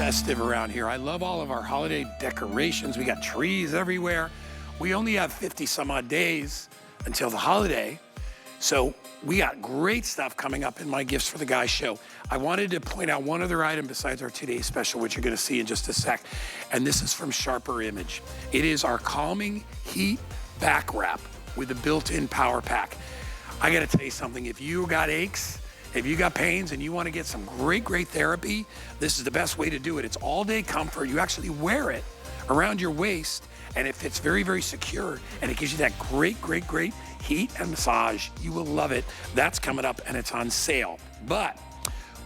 festive around here. I love all of our holiday decorations. We got trees everywhere. We only have 50 some odd days until the holiday. So we got great stuff coming up in my Gifts for the Guys show. I wanted to point out one other item besides our today's special, which you're gonna see in just a sec. And this is from Sharper Image. It is our Calming Heat Back Wrap with a built-in power pack. I gotta tell you something, if you got aches, if you got pains and you wanna get some great therapy, this is the best way to do it. It's all day comfort. You actually wear it around your waist and it fits very secure and it gives you that great heat and massage. You will love it. That's coming up and it's on sale. But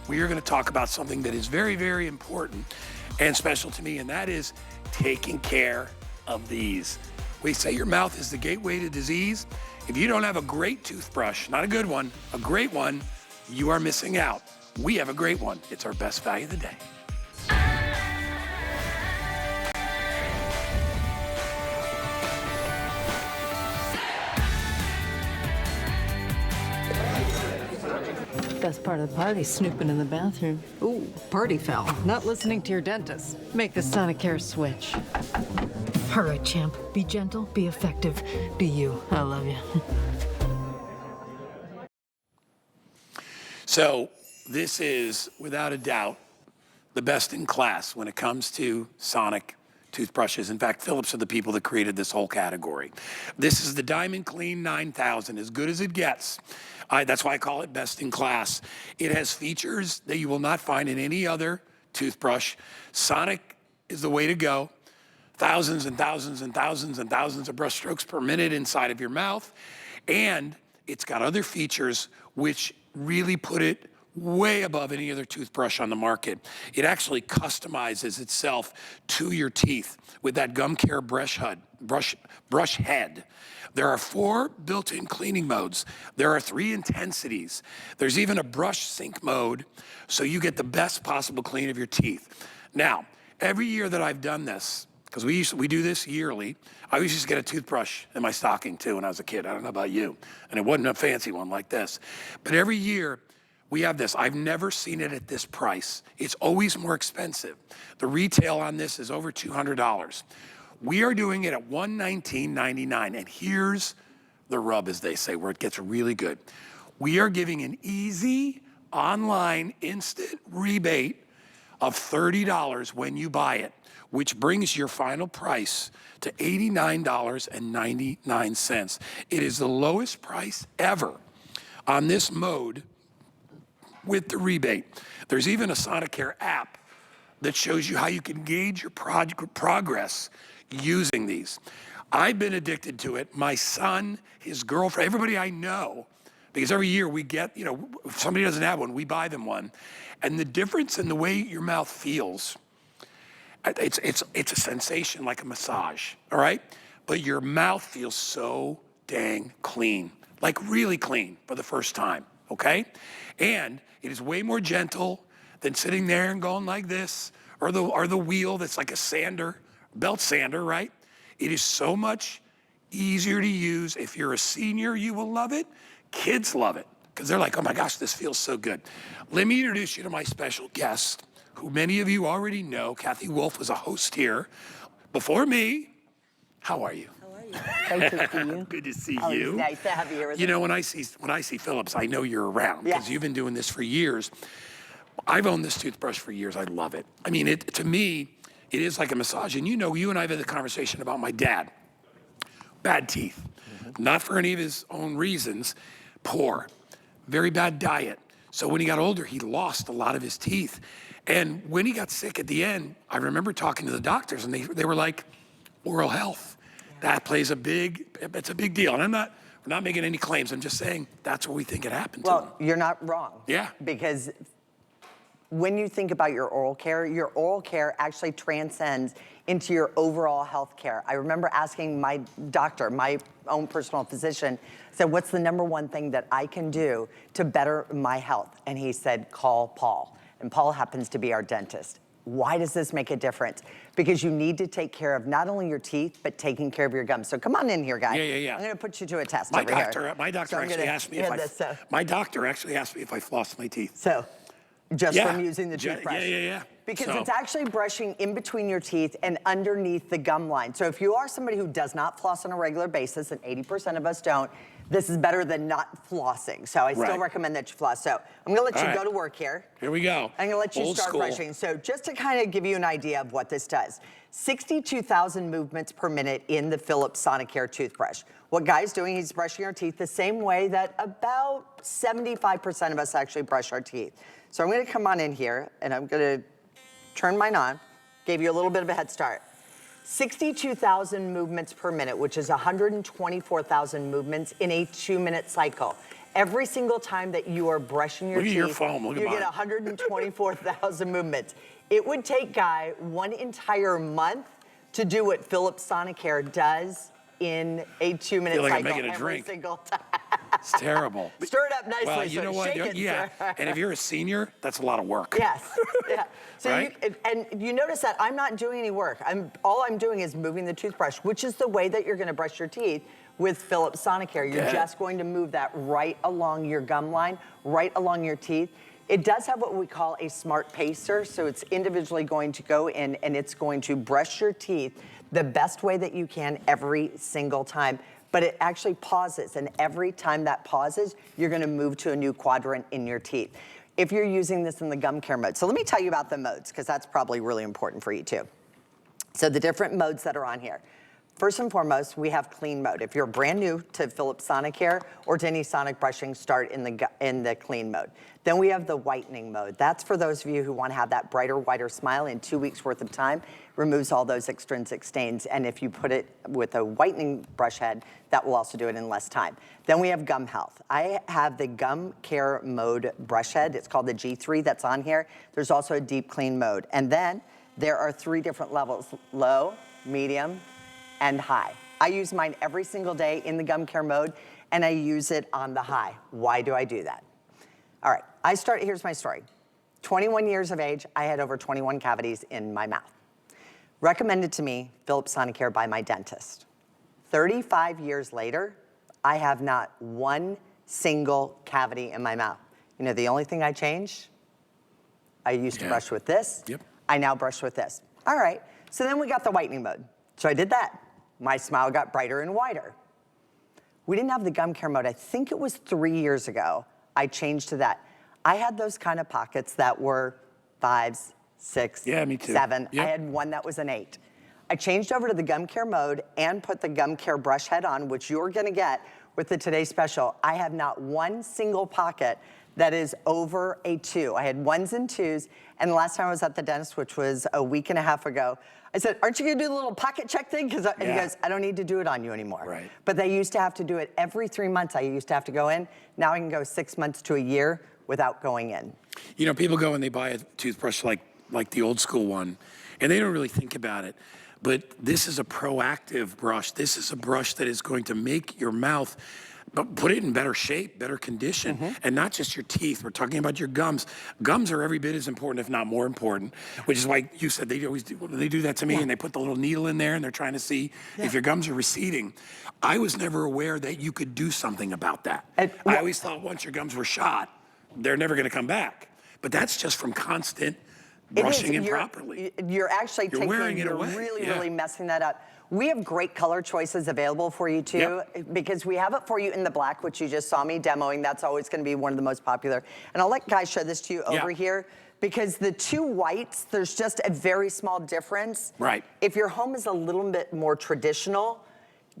we are gonna talk about something that is very important and special to me, and that is taking care of these. We say your mouth is the gateway to disease. If you don't have a great toothbrush, not a good one, a great one, you are missing out. We have a great one. It's our best value of the day. Best part of the party, snooping in the bathroom. Ooh, party foul. Not listening to your dentist. Make the Sonicare switch. All right, champ. Be gentle, be effective, be you. I love you. So this is, without a doubt, the best in class when it comes to sonic toothbrushes. In fact, Philips are the people that created this whole category. This is the Diamond Clean 9000, as good as it gets. That's why I call it best in class. It has features that you will not find in any other toothbrush. Sonic is the way to go. Thousands and thousands and thousands and thousands of brush strokes per minute inside of your mouth. And it's got other features which really put it way above any other toothbrush on the market. It actually customizes itself to your teeth with that gum care brush head. There are 4 built-in cleaning modes. There are 3 intensities. There's even a brush sync mode, so you get the best possible clean of your teeth. Now, every year that I've done this, because we do this yearly, I used to get a toothbrush in my stocking too when I was a kid. I don't know about you. And it wasn't a fancy one like this. But every year, we have this. I've never seen it at this price. It's always more expensive. The retail on this is over $200. We are doing it at $119.99. And here's the rub, as they say, where it gets really good. We are giving an easy online instant rebate of $30 when you buy it, which brings your final price to $89.99. It is the lowest price ever on this mode with the rebate. There's even a Sonicare app that shows you how you can gauge your progress using these. I've been addicted to it. My son, his girlfriend, everybody I know, because every year we get, if somebody doesn't have one, we buy them one. And the difference in the way your mouth feels, it's a sensation like a massage, all right? But your mouth feels so dang clean, like really clean for the first time, okay? And it is way more gentle than sitting there and going like this, or the wheel that's like a sander, belt sander, right? It is so much easier to use. If you're a senior, you will love it. Kids love it, because they're like, oh my gosh, this feels so good. Let me introduce you to my special guest, who many of you already know. Kathy Wolf was a host here before me. How are you? How are you? Nice to see you. Good to see Oh, you. It's nice to have you here. You know, when I see Philips, I know you're around because Yes. you've been doing this for years. I've owned this toothbrush for years. I love it. I mean, to me, it is like a massage. And you and I have had the conversation about my dad. Bad teeth. Not for any of his own reasons. Poor. Very bad diet. So when he got older, he lost a lot of his teeth. And when he got sick at the end, I remember talking to the doctors, and they were like, oral health. That plays it's a big deal. And we're not making any claims. I'm just saying that's what we think it happened to him. Well, you're not wrong. Yeah. Because when you think about your oral care actually transcends into your overall health care. I remember asking my doctor, my own personal physician, said, what's the #1 thing that I can do to better my health? And he said, call Paul. And Paul happens to be our dentist. Why does this make a difference? Because you need to take care of not only your teeth, but taking care of your gums. So come on in here, guy. Yeah. I'm gonna put you to a test My doctor actually asked me if I floss my teeth. So just from using the toothbrush. Yeah. Because it's actually brushing in between your teeth and underneath the gum line. So if you are somebody who does not floss on a regular basis, and 80% of us don't, this is better than not flossing. So I still recommend that you floss. So I'm gonna let you go to work here. Here we go. I'm gonna let you start brushing. So just to kind of give you an idea of what this does, 62,000 movements per minute in the Philips Sonicare toothbrush. What Guy's doing, he's brushing our teeth the same way that about 75% of us actually brush our teeth. So I'm gonna come on in here and I'm gonna turn mine on, gave you a little bit of a head start. 62,000 movements per minute, which is 124,000 movements in a 2-minute cycle. Every single time that you are brushing your teeth, your phone. you get 124,000 movements. It would take Guy 1 entire month to do what Philips Sonicare does in a 2-minute like cycle I'm making a every drink. single time. It's terrible. Stir it up nicely. Well, you know what? Shake it, Yeah, sir. and if you're a senior, that's a lot of work. Yes, yeah. So Right? and you notice that I'm not doing any work. All I'm doing is moving the toothbrush, which is the way that you're gonna brush your teeth with Philips Sonicare. You're just going to move that right along your gum line, right along your teeth. It does have what we call a smart pacer, so it's individually going to go in and it's going to brush your teeth the best way that you can every single time. But it actually pauses, and every time that pauses, you're gonna move to a new quadrant in your teeth if you're using this in the gum care mode. So let me tell you about the modes, because that's probably really important for you too. So the different modes that are on here. First and foremost, we have clean mode. If you're brand new to Philips Sonicare or to any sonic brushing, start in the clean mode. Then we have the whitening mode. That's for those of you who want to have that brighter, whiter smile in 2 weeks worth of time. Removes all those extrinsic stains. And if you put it with a whitening brush head, that will also do it in less time. Then we have gum health. I have the gum care mode brush head. It's called the G3 that's on here. There's also a deep clean mode. And then there are 3 different levels: low, medium, and high. I use mine every single day in the gum care mode, and I use it on the high. Why do I do that? All right, here's my story. 21 years of age, I had over 21 cavities in my mouth. Recommended to me, Philips Sonicare, by my dentist. 35 years later, I have not one single cavity in my mouth. You know, the only thing I changed, I used to brush with this. I now brush with this. All right, so then we got the whitening mode. So I did that. My smile got brighter and wider. We didn't have the gum care mode. I think it was 3 years ago, I changed to that. I had those kind of pockets that were 5s, 6, me too. 7. I had one that was an 8. I changed over to the gum care mode and put the gum care brush head on, which you're gonna get with the Today Special. I have not one single pocket that is over a 2. I had 1s and 2s, and the last time I was at the dentist, which was a week and a half ago, I said, aren't you gonna do the little pocket check thing? And he goes, I don't need to do it on you anymore. Right. But they used to have to do it every 3 months. I used to have to go in. Now I can go 6 months to a year without going in. You know, people go and they buy a toothbrush like the old school one, and they don't really think about it. But this is a proactive brush. This is a brush that is going to make your mouth, but put it in better shape, better condition, and not just your teeth. We're talking about your gums. Gums are every bit as important, if not more important, which is why you said they always do. They do that to me, and they put the little needle in there, and they're trying to see if your gums are receding. I was never aware that you could do something about that. I always thought once your gums were shot, they're never going to come back. But that's just from constant brushing improperly. You're actually away. really messing that up. We have great color choices available for you too, because we have it for you in the black, which you just saw me demoing. That's always going to be one of the most popular. And I'll let Guy show this to you over here, because the 2 whites, there's just a very small difference. Right. If your home is a little bit more traditional,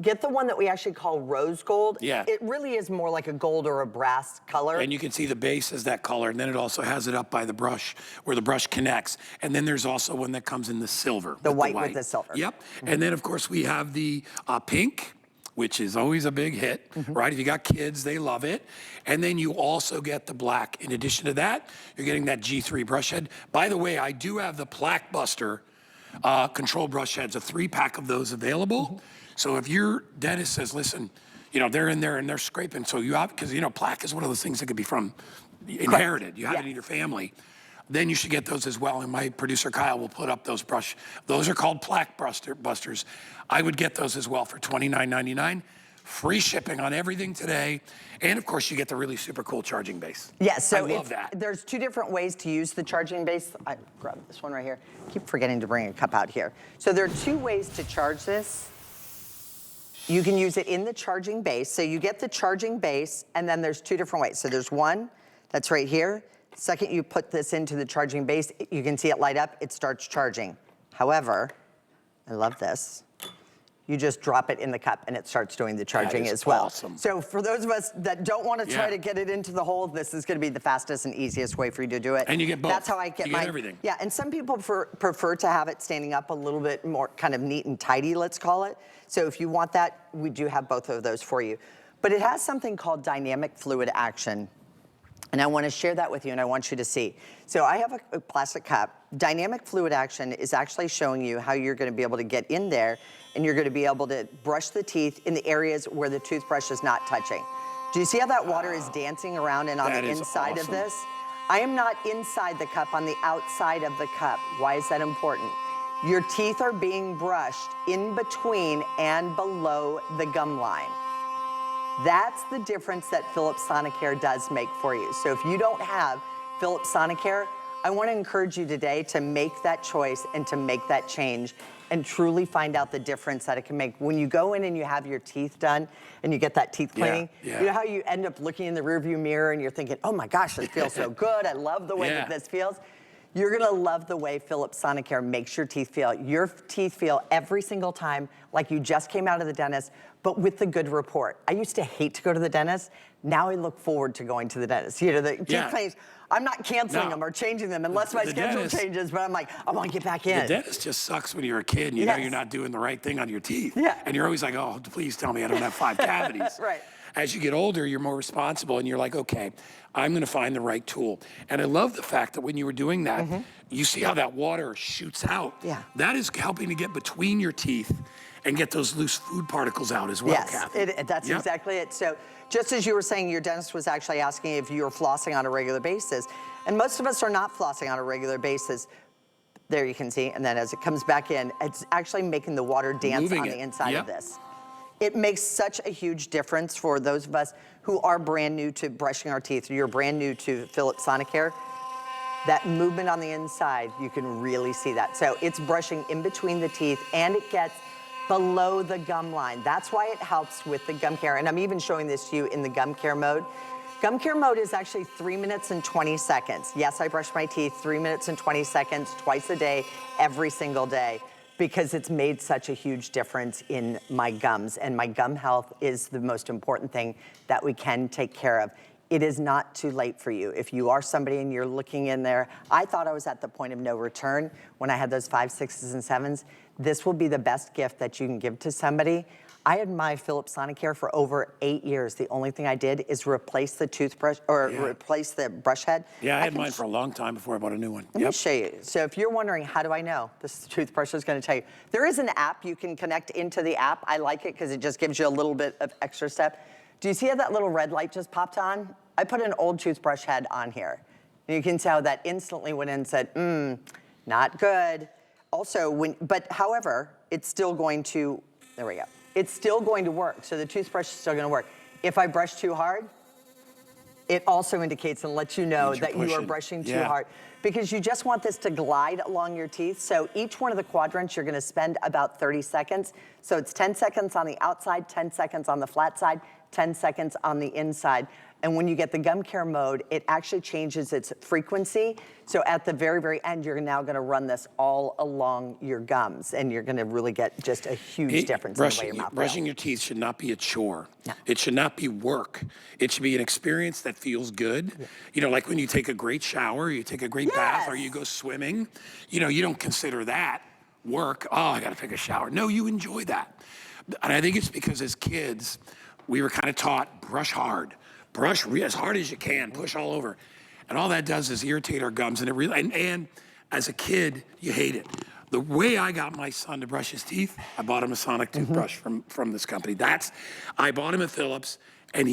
get the one that we actually call rose gold. Yeah. It really is more like a gold or a brass color. And you can see the base is that color, and then it also has it up by the brush where the brush connects. And then there's also one that comes in the silver. The white with the silver. Yep. And then, of course, we have the pink, which is always a big hit, right? If you got kids, they love it. And then you also get the black. In addition to that, you're getting that G3 brush head. By the way, I do have the Plaque Buster control brush heads, a 3-pack of those available. So if your dentist says, listen, you know, they're in there and they're scraping, so you have, because, you know, plaque is one of those things that could be from inherited. You have it in your family. Then you should get those as well. And my producer, Kyle, will put up those those are called Plaque Busters. I would get those as well for $29.99. free shipping on everything today. And of course, you get the really super cool charging base. Yes, so I love that. There's two different ways to use the charging base. I grabbed this one right here. Keep forgetting to bring a cup out here. So there are two ways to charge this. You can use it in the charging base. So you get the charging base, and then there's two different ways. So there's one that's right here. Second, you put this into the charging base, you can see it light up, it starts charging. However, I love this. You just drop it in the cup and it starts doing the charging as well. Awesome. So for those of us that don't want to try to get it into the hole, this is going to be the fastest and easiest way for you to do it. And you get both. That's how I get you my get everything. Yeah, and some people prefer to have it standing up a little bit more kind of neat and tidy, let's call it. So if you want that, we do have both of those for you. But it has something called dynamic fluid action. And I want to share that with you, and I want you to see. So I have a plastic cup. Dynamic fluid action is actually showing you how you're going to be able to get in there, and you're going to be able to brush the teeth in the areas where the toothbrush is not touching. Do you see how that water is dancing around and on the inside of this? I am not inside the cup, on the outside of the cup. Why is that important? Your teeth are being brushed in between and below the gum line. That's the difference that Philips Sonicare does make for you. So if you don't have Philips Sonicare, I want to encourage you today to make that choice and to make that change and truly find out the difference that it can make. When you go in and you have your teeth done and you get that teeth cleaning, you know how you end up looking in the rearview mirror and you're thinking, oh my gosh, this feels so good. I love the way that this feels. You're gonna love the way Philips Sonicare makes your teeth feel. Your teeth feel every single time like you just came out of the dentist, but with the good report. I used to hate to go to the dentist. Now I look forward to going to the dentist. You know, the teeth cleanings, I'm not canceling them or changing them unless my schedule changes, but I'm like, I want to get back in. The dentist just sucks when you're a kid and you know you're not doing the right thing on your teeth. And you're always like, oh, please tell me I don't have 5 cavities. As you get older, you're more responsible and you're like, okay, I'm gonna find the right tool. And I love the fact that when you were doing that, you see how that water shoots out. That is helping to get between your teeth and get those loose food particles out as well, Kathy. That's exactly it. So just as you were saying, your dentist was actually asking if you were flossing on a regular basis. And most of us are not flossing on a regular basis. There you can see, and then as it comes back in, it's actually making the water dance on the inside of this. It makes such a huge difference for those of us who are brand new to brushing our teeth. You're brand new to Philips Sonicare. That movement on the inside, you can really see that. So it's brushing in between the teeth and it gets below the gum line. That's why it helps with the gum care. And I'm even showing this to you in the gum care mode. Gum care mode is actually 3 minutes and 20 seconds. Yes, I brush my teeth 3 minutes and 20 seconds twice a day, every single day, because it's made such a huge difference in my gums. And my gum health is the most important thing that we can take care of. It is not too late for you. If you are somebody and you're looking in there, I thought I was at the point of no return when I had those 5, 6s, and 7s. This will be the best gift that you can give to somebody. I had my Philips Sonicare for over 8 years. The only thing I did is replace the toothbrush or replace the brush head. I had mine for a long time before I bought a new one. Let me show you. So if you're wondering, how do I know? This toothbrush is gonna tell you. There is an app, you can connect into the app. I like it because it just gives you a little bit of extra step. Do you see how that little red light just popped on? I put an old toothbrush head on here. And you can see how that instantly went in and said, not good. Also, however, it's still going to, there we go. It's still going to work, so the toothbrush is still gonna work. If I brush too hard, it also indicates and lets you know that you are brushing too hard, because you just want this to glide along your teeth. So each one of the quadrants, you're gonna spend about 30 seconds. So it's 10 seconds on the outside, 10 seconds on the flat side, 10 seconds on the inside. And when you get the gum care mode, it actually changes its frequency. So at the very, very end, you're now gonna run this all along your gums, and you're gonna really get just a huge difference in the way your mouth feels. Brushing your teeth should not be a chore. It should not be work. It should be an experience that feels good. You know, like when you take a great shower, you take a great bath, or you go swimming, you know, you don't consider that work. Oh, I gotta take a shower. No, you enjoy that. And I think it's because as kids, we were kind of taught, brush hard. Brush as hard as you can, push all over. And all that does is irritate our gums. And it really, and as a kid, you hate it. The way I got my son to brush his teeth, I bought him a Sonic toothbrush from this company. I bought him a Philips, and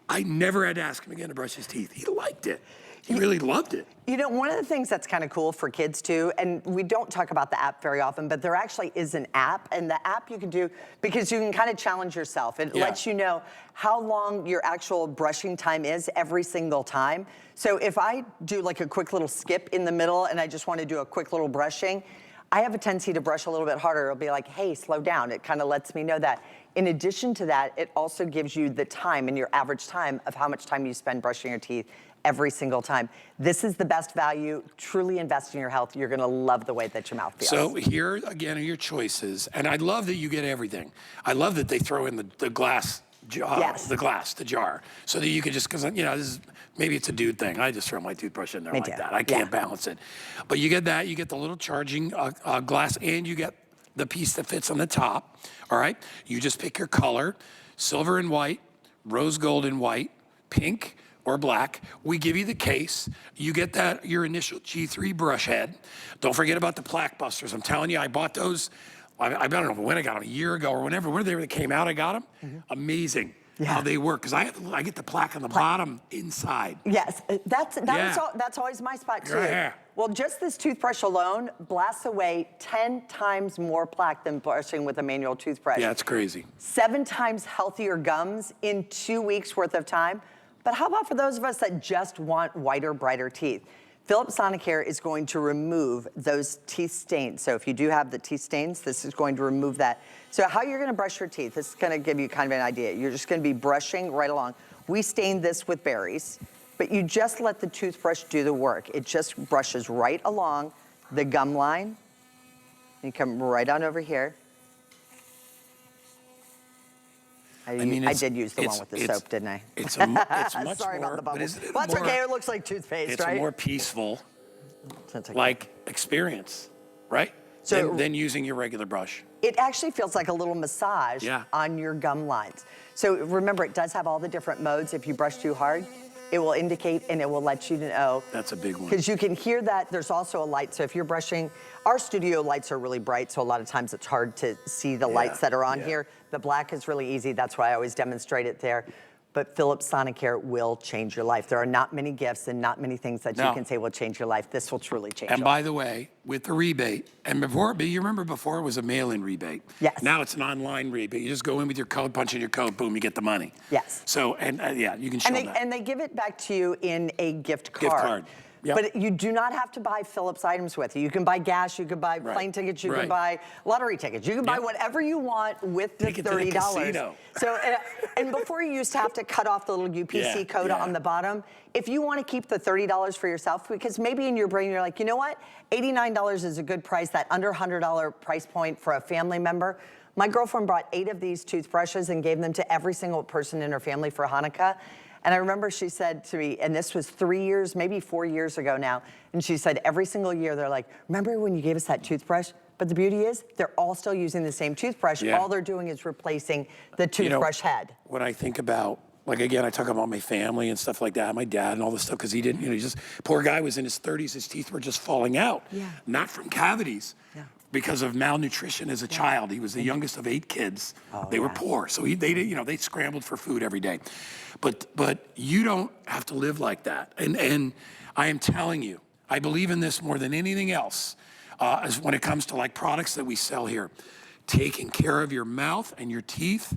I never had to ask him again to brush his teeth. He liked it. He really loved it. You know, one of the things that's kind of cool for kids too, and we don't talk about the app very often, but there actually is an app, and the app you can do, because you can kind of challenge yourself. It lets you know how long your actual brushing time is every single time. So if I do like a quick little skip in the middle and I just want to do a quick little brushing, I have a tendency to brush a little bit harder. It'll be like, hey, slow down. It kind of lets me know that. In addition to that, it also gives you the time and your average time of how much time you spend brushing your teeth every single time. This is the best value. Truly invest in your health. You're gonna love the way that your mouth feels. So here again are your choices, and I love that you get everything. I love that they throw in the glass jar, the jar, so that you could just, because you know, this is, maybe it's a dude thing. I just throw my toothbrush in there like that. I can't balance it. But you get that, you get the little charging glass, and you get the piece that fits on the top, all right? You just pick your color, silver and white, rose gold and white, pink, or black. We give you the case. You get that, your initial G3 brush head. Don't forget about the plaque busters. I'm telling you, I bought those, I don't know when I got them, a year ago or whenever they came out, I got them. Amazing how they work, because I get the plaque on the bottom inside. Yes, that's always my spot too. Well, just this toothbrush alone blasts away 10 times more plaque than brushing with a manual toothbrush. Yeah, it's crazy. 7 times healthier gums in 2 weeks worth of time. But how about for those of us that just want whiter, brighter teeth? Philips Sonicare is going to remove those teeth stains. So if you do have the teeth stains, this is going to remove that. So how you're gonna brush your teeth, this is gonna give you kind of an idea. You're just gonna be brushing right along. We stained this with berries, but you just let the toothbrush do the work. It just brushes right along the gum line. You come right on over here. I did use the one with the soap, didn't I? It's much Sorry more, about the bubbles. but Well, that's okay. It looks like toothpaste, it's right? a more peaceful, Okay. like, experience, right? So than using your regular brush. It actually feels like a little massage on your gum lines. So remember, it does have all the different modes. If you brush too hard, it will indicate and it will let you know. That's a big one. Because you can hear that there's also a light. So if you're brushing, our studio lights are really bright, so a lot of times it's hard to see the lights that are on here. The black is really easy. That's why I always demonstrate it there. But Philips Sonicare will change your life. There are not many gifts and not many things that you can say will change your life. This will truly change your life. And by the way, with the rebate, and before, you remember before it was a mail-in rebate. Yes. Now it's an online rebate. You just go in with your code, punch in your code, boom, you get the money. Yes. So, and yeah, you can show that. And they give it back to you in a gift card. Gift card. Yep. But you do not have to buy Philips items with you. You can buy gas, you can buy plane tickets, you can buy lottery tickets. You can buy whatever you want with the $30. So, and before you used to have to cut off the little UPC code on the bottom. If you want to keep the $30 for yourself, because maybe in your brain you're like, you know what? $89 is a good price, that under $100 price point for a family member. My girlfriend brought 8 of these toothbrushes and gave them to every single person in her family for Hanukkah. And I remember she said to me, and this was 3 years, maybe 4 years ago now, and she said every single year they're like, remember when you gave us that toothbrush? But the beauty is they're all still using the same toothbrush. All they're doing is replacing the toothbrush head. When I think about, like, again, I talk about my family and stuff like that, my dad and all this stuff, because he didn't, he just, poor guy was in his 30s, his teeth were just falling out. Not from cavities. Because of malnutrition as a child. He was the youngest of 8 kids. They were poor, so they scrambled for food every day. But you don't have to live like that. And I am telling you, I believe in this more than anything else, as when it comes to like products that we sell here. Taking care of your mouth and your teeth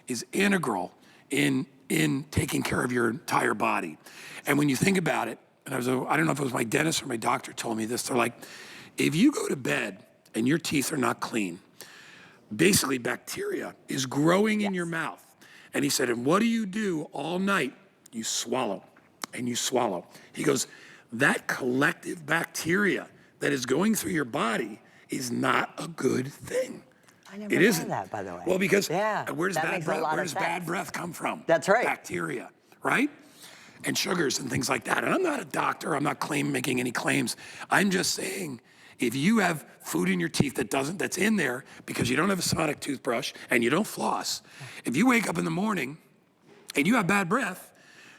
is integral in taking care of your entire body. And when you think about it, and I don't know if it was my dentist or my doctor told me this, they're like, if you go to bed and your teeth are not clean, basically bacteria is growing in your mouth. And he said, and what do you do all night? You swallow and you swallow. He goes, that collective bacteria that is going through your body is not a good thing. I never knew that, by the way. Well, because where does bad breath come from? That's right. Bacteria, right? And sugars and things like that. And I'm not a doctor. I'm not making any claims. I'm just saying, if you have food in your teeth that's in there because you don't have a sonic toothbrush and you don't floss, if you wake up in the morning and you have bad breath,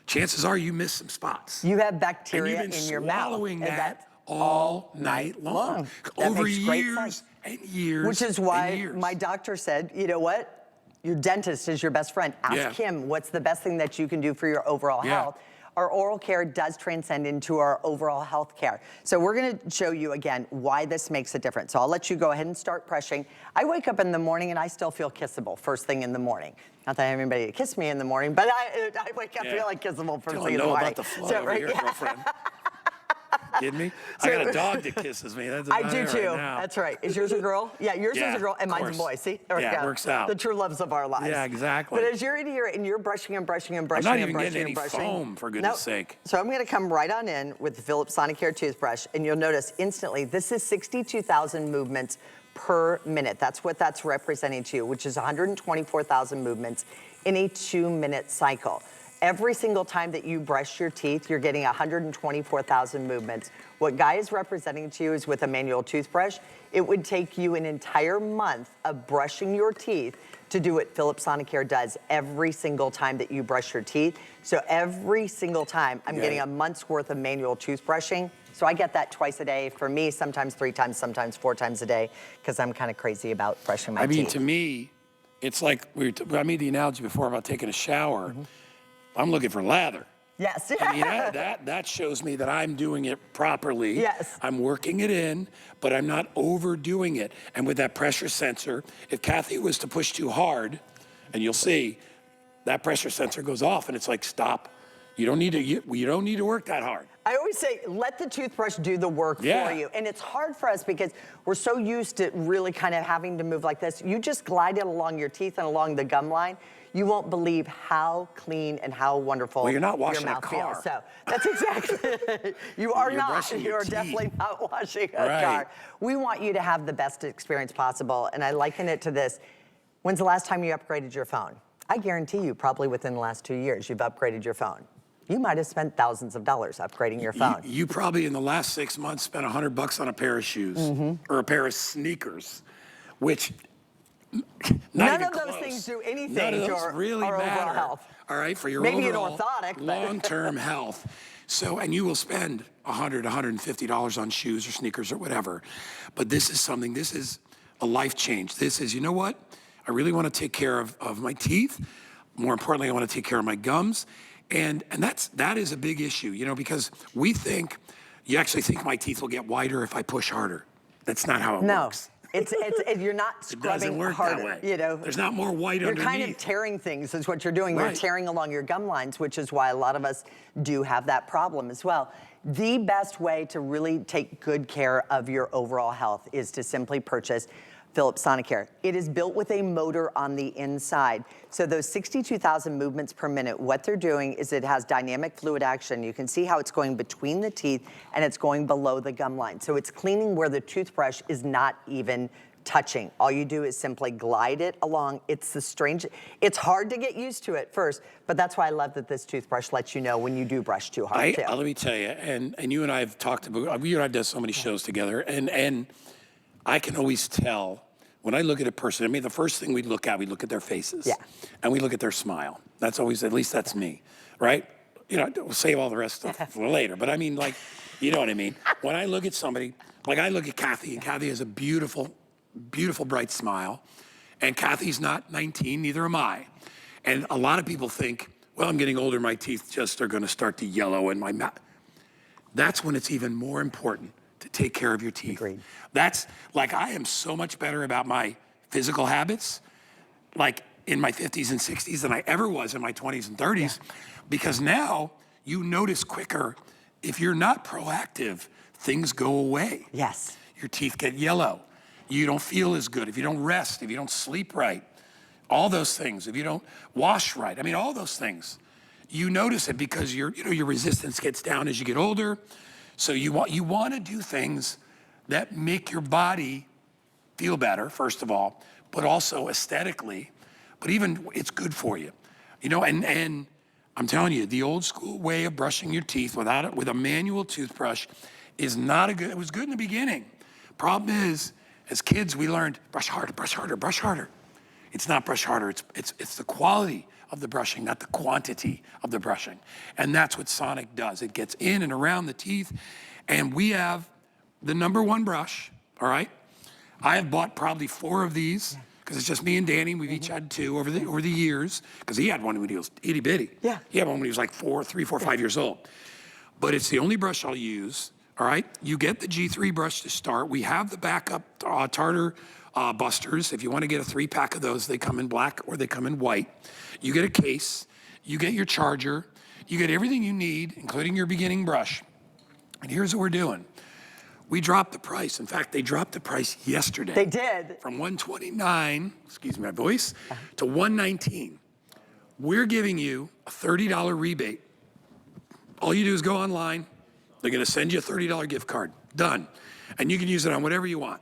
chances are you miss some spots. You have bacteria in your mouth. Swallowing that all night long. Over years and years. Which is why my doctor said, you know what? Your dentist is your best friend. Ask him what's the best thing that you can do for your overall health. our oral care does transcend into our overall health care. So we're gonna show you again why this makes a difference. So I'll let you go ahead and start brushing. I wake up in the morning and I still feel kissable first thing in the morning. Not that I have anybody to kiss me in the morning, but I wake up feeling kissable first thing in the morning. About the flood over here, girlfriend. Kidding me? I got a dog that kisses me. That's I do too. Right now. That's right. Is yours a girl? Yeah, yours is a girl and mine's a boy. See? There we go. It works out. The true loves of our lives. Yeah, exactly. But as you're in here and you're brushing and brushing and brushing I'm not and even brushing getting and any brushing. foam, for goodness sake. So I'm gonna come right on in with the Philips Sonicare toothbrush, and you'll notice instantly, this is 62,000 movements per minute. That's what that's representing to you, which is 124,000 movements in a 2-minute cycle. Every single time that you brush your teeth, you're getting 124,000 movements. What Guy is representing to you is with a manual toothbrush, it would take you an entire month of brushing your teeth to do what Philips Sonicare does every single time that you brush your teeth. So every single time, I'm getting a month's worth of manual toothbrushing. So I get that twice a day. For me, sometimes 3 times, sometimes 4 times a day, because I'm kind of crazy about brushing my teeth. I mean, to me, it's like, I made the analogy before about taking a shower. I'm looking for lather. Yes. I mean, that shows me that I'm doing it properly. Yes. I'm working it in, but I'm not overdoing it. And with that pressure sensor, if Kathy was to push too hard, and you'll see, that pressure sensor goes off, and it's like, stop. You don't need to work that hard. I always say, let the toothbrush do the work for you. And it's hard for us because we're so used to really kind of having to move like this. You just glide it along your teeth and along the gum line. You won't believe how clean and how wonderful you're not washing your mouth a car. feels. So that's exactly it. You are not. You are teeth. definitely not washing a car. We want you to have the best experience possible. And I liken it to this. When's the last time you upgraded your phone? I guarantee you probably within the last 2 years you've upgraded your phone. You might have spent thousands of dollars upgrading your phone. You probably in the last 6 months spent $100 on a pair of shoes or a pair of sneakers, which none of those things do anything to our overall health. All right, for your maybe overall an orthotic, long-term health. So, and you will spend $100, $150 on shoes or sneakers or whatever. But this is something. This is a life change. This is, you know what? I really want to take care of my teeth. More importantly, I want to take care of my gums. And that is a big issue, you know, because you actually think my teeth will get whiter if I push harder. That's not how it works. You're not scrubbing it doesn't work harder. that way. You know, there's not more white underneath. You're kind of tearing things is what you're doing. Right. You're tearing along your gum lines, which is why a lot of us do have that problem as well. The best way to really take good care of your overall health is to simply purchase Philips Sonicare. It is built with a motor on the inside. So those 62,000 movements per minute, what they're doing is it has dynamic fluid action. You can see how it's going between the teeth and it's going below the gum line. So it's cleaning where the toothbrush is not even touching. All you do is simply glide it along. It's hard to get used to at first, but that's why I love that this toothbrush lets you know when you do brush too hard too. Let me tell you, and you and I have talked about, you and I have done so many shows together, and I can always tell when I look at a person, I mean, the first thing we look at their faces. Yeah. And we look at their smile. That's always, at least that's me, right? You know, we'll save all the rest of stuff for later. But I mean, like, you know what I mean? When I look at somebody, like I look at Kathy, and Kathy has a beautiful, beautiful, bright smile. And Kathy's not 19, neither am I. And a lot of people think, well, I'm getting older, my teeth just are gonna start to yellow in my mouth. That's when it's even more important to take care of your teeth. Agreed. That's like, I am so much better about my physical habits, like in my 50s and 60s than I ever was in my 20s and 30s, because now you notice quicker. If you're not proactive, things go away. Yes. Your teeth get yellow. You don't feel as good. If you don't rest, if you don't sleep right, all those things, if you don't wash right, I mean, all those things, you notice it because your resistance gets down as you get older. So you want to do things that make your body feel better, first of all, but also aesthetically, but even it's good for you. You know, and I'm telling you, the old school way of brushing your teeth with a manual toothbrush is not it was good in the beginning. Problem is, as kids, we learned brush harder, brush harder, brush harder. It's not brush harder, it's the quality of the brushing, not the quantity of the brushing. And that's what Sonic does. It gets in and around the teeth, and we have the #1 brush, all right? I have bought probably 4 of these, because it's just me and Danny. We've each had two over the years, because he had one when he was itty bitty. Yeah. He had one when he was like 3, 4, 5 years old. But it's the only brush I'll use. All right, you get the G3 brush to start. We have the backup tartar busters. If you want to get a 3-pack of those, they come in black or they come in white. You get a case, you get your charger, you get everything you need, including your beginning brush. And here's what we're doing. We dropped the price. In fact, they dropped the price yesterday. They did. From $129, excuse my voice, to $119. We're giving you a $30 rebate. All you do is go online. They're going to send you a $30 gift card. Done. And you can use it on whatever you want.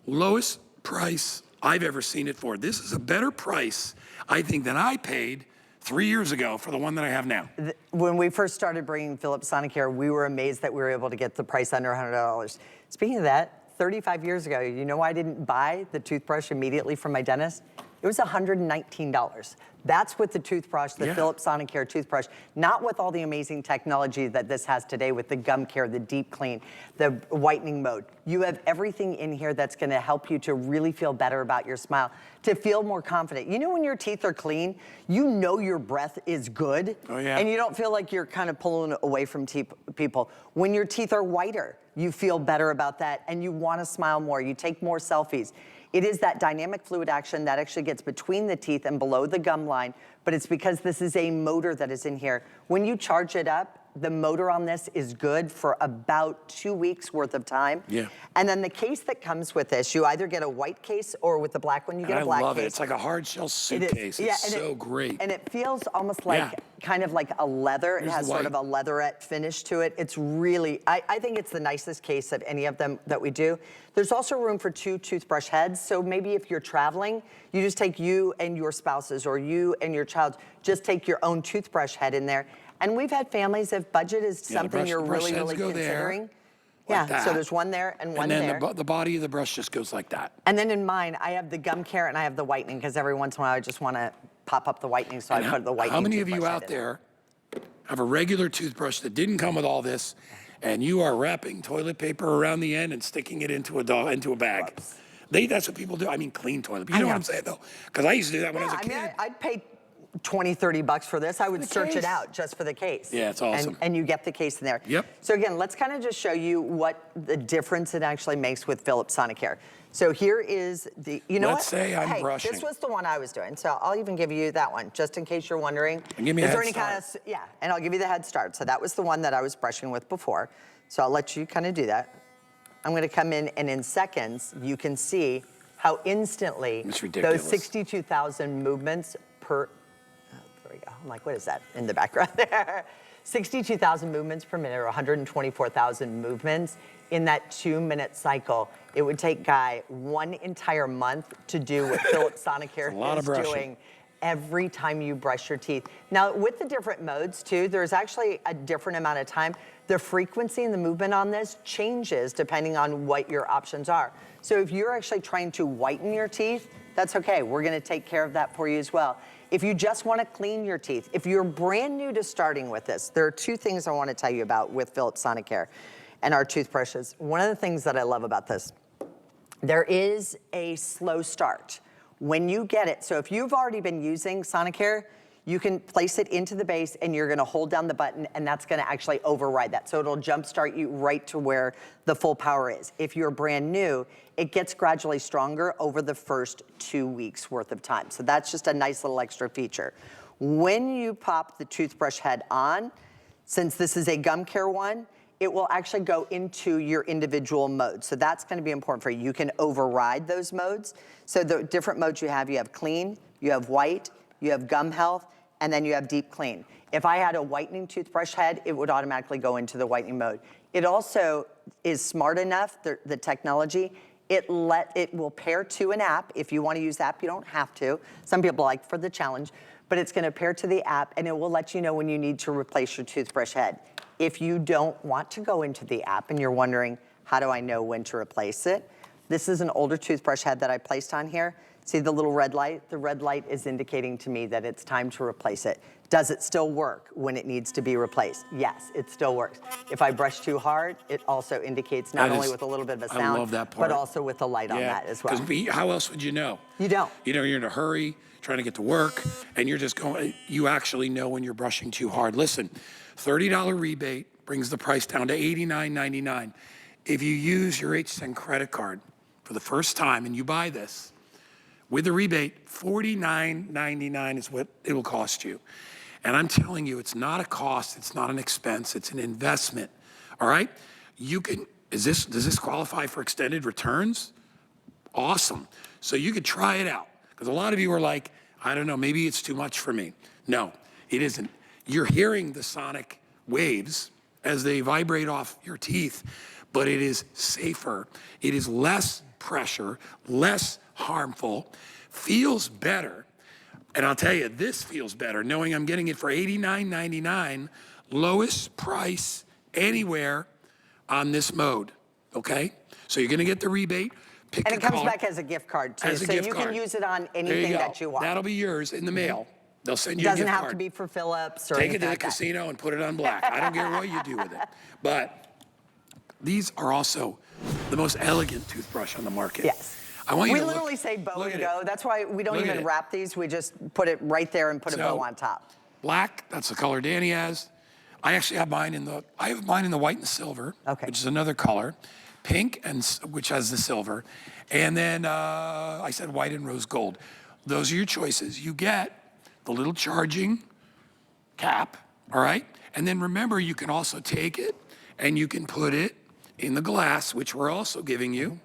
Lowest price I've ever seen it for. This is a better price, I think, than I paid 3 years ago for the one that I have now. When we first started bringing Philips Sonicare, we were amazed that we were able to get the price under $100. Speaking of that, 35 years ago, you know why I didn't buy the toothbrush immediately from my dentist? It was $119. That's with the toothbrush, the Philips Sonicare toothbrush, not with all the amazing technology that this has today with the gum care, the deep clean, the whitening mode. You have everything in here that's gonna help you to really feel better about your smile, to feel more confident. You know when your teeth are clean, you know your breath is good, and you don't feel like you're kind of pulling away from people. When your teeth are whiter, you feel better about that and you wanna smile more, you take more selfies. It is that dynamic fluid action that actually gets between the teeth and below the gum line, but it's because this is a motor that is in here. When you charge it up, the motor on this is good for about 2 weeks worth of time. Yeah. And then the case that comes with this, you either get a white case or with the black one, you get a black case. I love it. It's like a hard shell suitcase. It's so great. And it feels almost like kind of like a leather. It has sort of a leatherette finish to it. It's really, I think it's the nicest case of any of them that we do. There's also room for 2 toothbrush heads. So maybe if you're traveling, you just take you and your spouses or you and your child, just take your own toothbrush head in there. And we've had families, if budget is something you're really considering. So there's one there and one there. And then the body of the brush just goes like that. And then in mine, I have the gum care and I have the whitening, because every once in a while I just want to pop up the whitening, so I put the whitening. How many of you out there have a regular toothbrush that didn't come with all this, and you are wrapping toilet paper around the end and sticking it into a bag? That's what people do. I mean, clean toilet paper. You know what I'm saying, though? Because I used to do that when I was a kid. I mean, I'd pay $20, $30 for this. I would search it out just for the case. Yeah, it's awesome. And you get the case in there. Yep. So again, let's kind of just show you what the difference it actually makes with Philips Sonicare. So here is the, you know what? Let's say I'm brushing. This was the one I was doing. So I'll even give you that one, just in case you're wondering. And give me a head start. And I'll give you the head start. So that was the one that I was brushing with before. So I'll let you kind of do that. I'm gonna come in, and in seconds, you can see how instantly those 62,000 movements per, I'm like, what is that in the background there? 62,000 movements per minute, or 124,000 movements in that 2-minute cycle. It would take Guy 1 entire month to do what Philips Sonicare is doing every time you brush your teeth. Now, with the different modes too, there's actually a different amount of time. The frequency and the movement on this changes depending on what your options are. So if you're actually trying to whiten your teeth, that's okay. We're gonna take care of that for you as well. If you just wanna clean your teeth, if you're brand new to starting with this, there are 2 things I wanna tell you about with Philips Sonicare and our toothbrushes. One of the things that I love about this, there is a slow start when you get it. So if you've already been using Sonicare, you can place it into the base and you're gonna hold down the button, and that's gonna actually override that. So it'll jumpstart you right to where the full power is. If you're brand new, it gets gradually stronger over the first 2 weeks worth of time. So that's just a nice little extra feature. When you pop the toothbrush head on, since this is a gum care one, it will actually go into your individual modes. So that's gonna be important for you. You can override those modes. So the different modes you have clean, you have white, you have gum health, and then you have deep clean. If I had a whitening toothbrush head, it would automatically go into the whitening mode. It also is smart enough, the technology, it will pair to an app. If you wanna use the app, you don't have to. Some people like for the challenge, but it's gonna pair to the app and it will let you know when you need to replace your toothbrush head. If you don't want to go into the app and you're wondering, how do I know when to replace it? This is an older toothbrush head that I placed on here. See the little red light? The red light is indicating to me that it's time to replace it. Does it still work when it needs to be replaced? Yes, it still works. If I brush too hard, it also indicates not only with a little bit of a sound, I love that part. but also with the light on that as well. Because how else would you know? You don't. You know, you're in a hurry, trying to get to work, and you're just going, you actually know when you're brushing too hard. Listen, $30 rebate brings the price down to $89.99. If you use your HSN credit card for the first time and you buy this, with the rebate, $49.99 is what it will cost you. And I'm telling you, it's not a cost, it's not an expense, it's an investment, all right? You can, does this qualify for extended returns? Awesome. So you could try it out. Because a lot of you are like, I don't know, maybe it's too much for me. No, it isn't. You're hearing the sonic waves as they vibrate off your teeth, but it is safer. It is less pressure, less harmful, feels better. And I'll tell you, this feels better knowing I'm getting it for $89.99, lowest price anywhere on this mode, okay? So you're gonna get the rebate, pick And your it comes color. back as a gift card too, As a so gift you card. can use it on There you anything go. that you want. That'll be yours in the mail. They'll send you a Doesn't gift have card. to be for Phillips or Take it anything to the like that. casino and put it on black. I don't care what you do with it. But these are also the most elegant toothbrush on the market. Yes. I want you We to literally look, say bow look and at go. it. That's why we don't Look at even it. wrap these. We just put it right there and put a bow on top. Black, that's the color Danny has. I actually have mine in the white and silver, Okay. which is another color. Pink, which has the silver. And then I said white and rose gold. Those are your choices. You get the little charging cap, all right? And then remember, you can also take it and you can put it in the glass, which we're also giving you.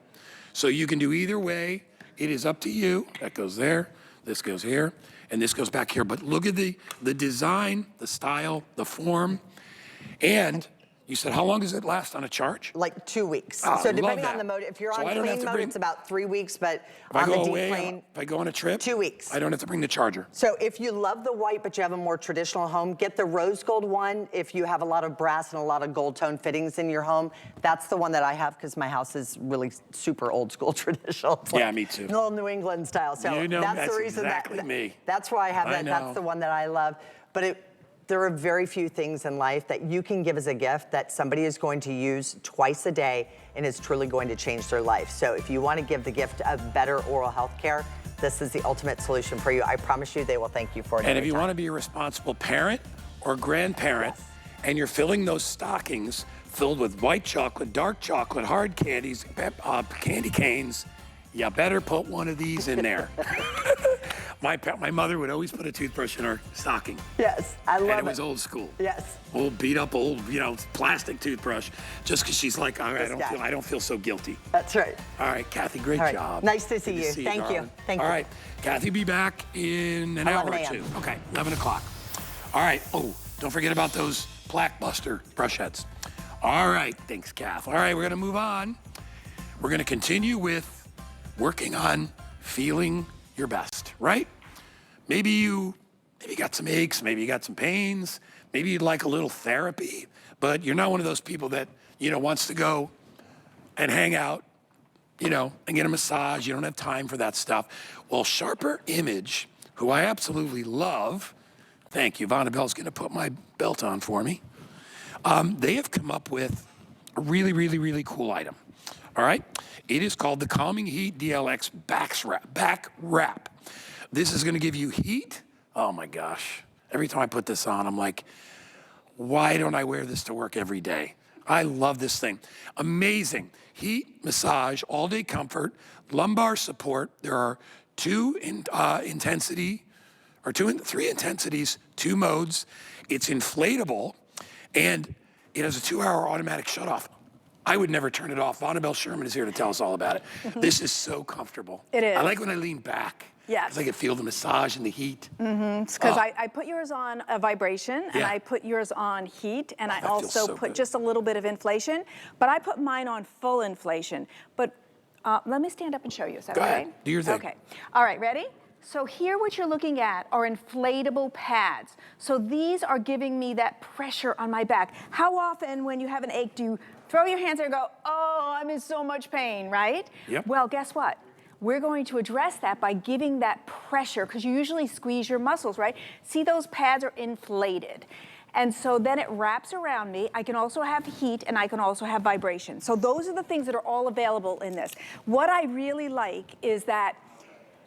So you can do either way. It is up to you. That goes there, this goes here, and this goes back here. But look at the design, the style, the form. And you said, how long does it last on a charge? Like 2 weeks. Ah, So love depending that. on the mode, if you're So on I don't have clean to mode, bring- it's about 3 weeks, but If I on the go deep away, clean, if I go on a trip, 2 weeks. I don't have to bring the charger. So if you love the white, but you have a more traditional home, get the rose gold one. If you have a lot of brass and a lot of gold tone fittings in your home, that's the one that I have because my house is really super old school traditional. It's Yeah, like me too. Little New England style. So You know, that's that's the reason exactly me. That's why I have I that. That's know. the one that I love. But there are very few things in life that you can give as a gift that somebody is going to use twice a day and is truly going to change their life. So if you want to give the gift of better oral health care, this is the ultimate solution for you. I promise you they will thank you for it. And if every you time. want to be a responsible parent or grandparent, Yes. and you're filling those stockings filled with white chocolate, dark chocolate, hard candies, candy canes, you better put one of these in there. My mother would always put a toothbrush in her stocking. Yes, I love And it was old school. Yes. Old beat up old, plastic toothbrush. Just because she's like, all right, This guy. I don't feel so guilty. That's right. All right, Kathy, great All right, job. nice to see Good you. Thank you. darling. Thank All you. right, Kathy, be back in an hour 11 or a.m. two. Okay, 11 o'clock. All right. Oh, don't forget about those plaque buster brush heads. All right, thanks, Kath. All right, we're gonna move on. We're gonna continue with working on feeling your best, right? Maybe you got some aches, maybe you got some pains, maybe you'd like a little therapy, but you're not one of those people that, wants to go and hang out, and get a massage. You don't have time for that stuff. Well, Sharper Image, who I absolutely love, thank you, Vonabelle's gonna put my belt on for me. They have come up with a really, really, really cool item, all right? It is called the Calming Heat DLX Back Wrap. This is gonna give you heat. Oh my gosh. Every time I put this on, I'm like, why don't I wear this to work every day? I love this thing. Amazing. Heat, massage, all-day comfort, lumbar support. There are three intensities, 2 modes. It's inflatable, and it has a 2-hour automatic shut-off. I would never turn it off. Vonabelle Sherman is here to tell us all about it. This is so comfortable. It is. I like when I lean back. Yes. Because I can feel the massage and the heat. Because I put yours on a vibration, and Yeah. I put yours on heat, and I that feels also so put good. just a little bit of inflation, but I put mine on full inflation. But let me stand up and show you. Is that Go okay? ahead. Do your thing. Okay. All right, ready? So here what you're looking at are inflatable pads. So these are giving me that pressure on my back. How often when you have an ache do you throw your hands there and go, oh, I'm in so much pain, right? Yep. Well, guess what? we're going to address that by giving that pressure, because you usually squeeze your muscles, right? See, those pads are inflated. And so then it wraps around me. I can also have heat and I can also have vibration. So those are the things that are all available in this. What I really like is that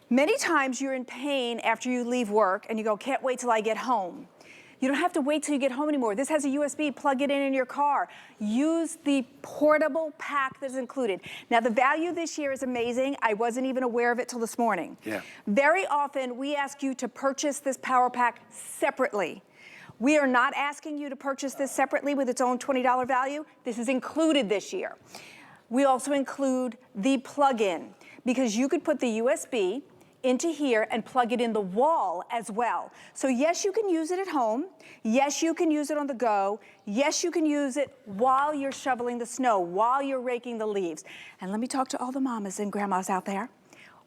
many times you're in pain after you leave work and you go, can't wait till I get home. You don't have to wait till you get home anymore. This has a USB, plug it in your car. Use the portable pack that's included. Now the value this year is amazing. I wasn't even aware of it till this morning. Yeah. Very often we ask you to purchase this power pack separately. We are not asking you to purchase this separately with its own $20 value. This is included this year. We also include the plug-in, because you could put the USB into here and plug it in the wall as well. So yes, you can use it at home. Yes, you can use it on the go. Yes, you can use it while you're shoveling the snow, while you're raking the leaves. And let me talk to all the mamas and grandmas out there.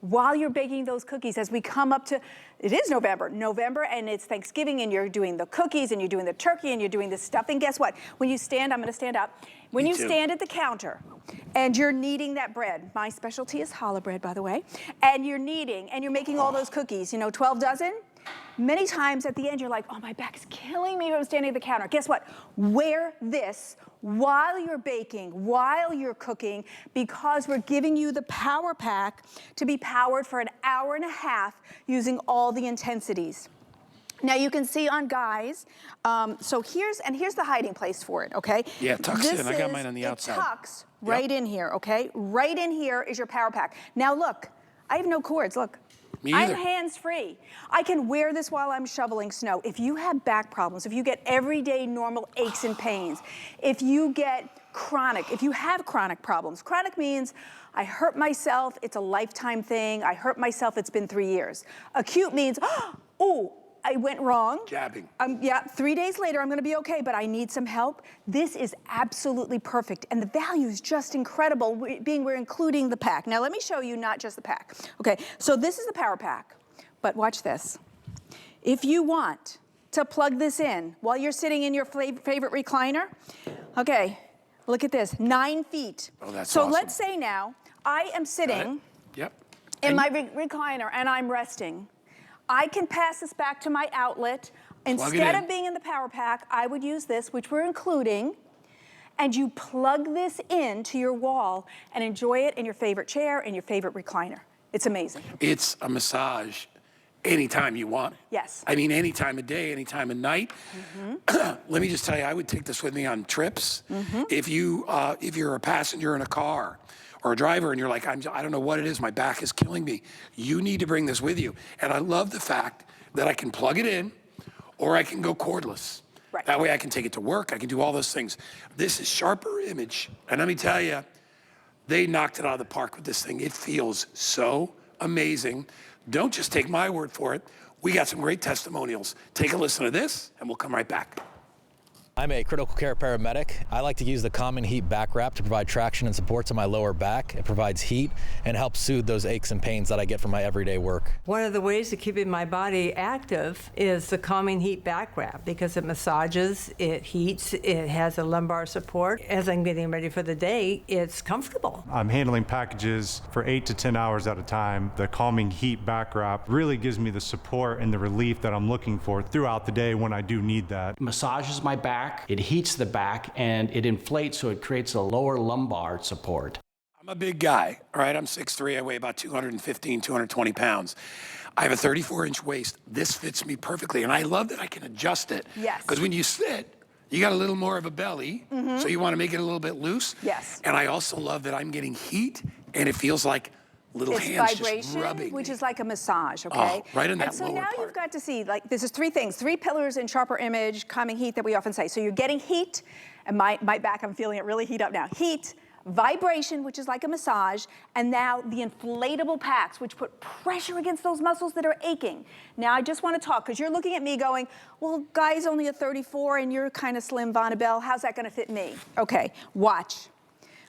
While you're baking those cookies, as we come up to, it is November, and it's Thanksgiving, and you're doing the cookies, and you're doing the turkey, and you're doing the stuffing. Guess what? When you stand, I'm gonna stand up. When Me you too. stand at the counter, and you're kneading that bread, my specialty is challah bread, by the way, and you're kneading, and you're making all those cookies, 12 dozen, many times at the end, you're like, oh, my back is killing me from standing at the counter. Guess what? Wear this while you're baking, while you're cooking, because we're giving you the power pack to be powered for an hour and a half using all the intensities. Now you can see on guys, so here's the hiding place for it, okay? Yeah, it tucks in. I got mine on the outside. It tucks right in here, okay? Right in here is your power pack. Now look, I have no cords, look. Me I'm either. hands-free. I can wear this while I'm shoveling snow. If you have back problems, if you get everyday normal aches and pains, if you get chronic, if you have chronic problems, chronic means I hurt myself, it's a lifetime thing, I hurt myself, it's been 3 years. Acute means, oh, I went wrong. Jabbing. Yeah, 3 days later, I'm gonna be okay, but I need some help. This is absolutely perfect, and the value is just incredible, we're including the pack. Now, let me show you not just the pack. Okay, so this is the power pack, but watch this. If you want to plug this in while you're sitting in your favorite recliner, okay, look at this, 9 feet. Oh, that's so awesome. let's say now, I am sitting Yep. in my recliner and I'm resting. I can pass this back to my outlet. Instead of being in the power pack, I would use this, which we're including, and you plug this into your wall and enjoy it in your favorite chair, in your favorite recliner. It's amazing. It's a massage anytime you want it. Yes. I mean, any time of day, any time of night. Let me just tell you, I would take this with me on trips. If you're a passenger in a car or a driver and you're like, I don't know what it is, my back is killing me, you need to bring this with you. And I love the fact that I can plug it in or I can go cordless. Right. That way I can take it to work, I can do all those things. This is sharper image. And let me tell you, they knocked it out of the park with this thing. It feels so amazing. Don't just take my word for it. We got some great testimonials. Take a listen to this and we'll come right back. I'm a critical care paramedic. I like to use the Common Heat back wrap to provide traction and support to my lower back. It provides heat and helps soothe those aches and pains that I get from my everyday work. One of the ways of keeping my body active is the Calming Heat back wrap, because it massages, it heats, it has a lumbar support. As I'm getting ready for the day, it's comfortable. I'm handling packages for 8 to 10 hours at a time. The Calming Heat back wrap really gives me the support and the relief that I'm looking for throughout the day when I do need that. Massages my back, it heats the back, and it inflates, so it creates a lower lumbar support. I'm a big guy, all right? I'm 6'3", I weigh about 215, 220 pounds. I have a 34-inch waist. This fits me perfectly, and I love that I can adjust it. Yes. Because when you sit, you got a little more of a belly, so you want to make it a little bit loose. Yes. And I also love that I'm getting heat, and it feels like little hands just vibration, rubbing which me. is like a massage, okay? Oh, right in that and so lower now part. you've got to see, like, this is 3 things, 3 pillars in sharper image, calming heat that we often say. So you're getting heat, and my back, I'm feeling it really heat up now. Heat, vibration, which is like a massage, and now the inflatable packs, which put pressure against those muscles that are aching. Now I just want to talk, because you're looking at me going, well, Guy's only a 34 and you're kind of slim, Vonabelle, how's that going to fit me? Okay, watch.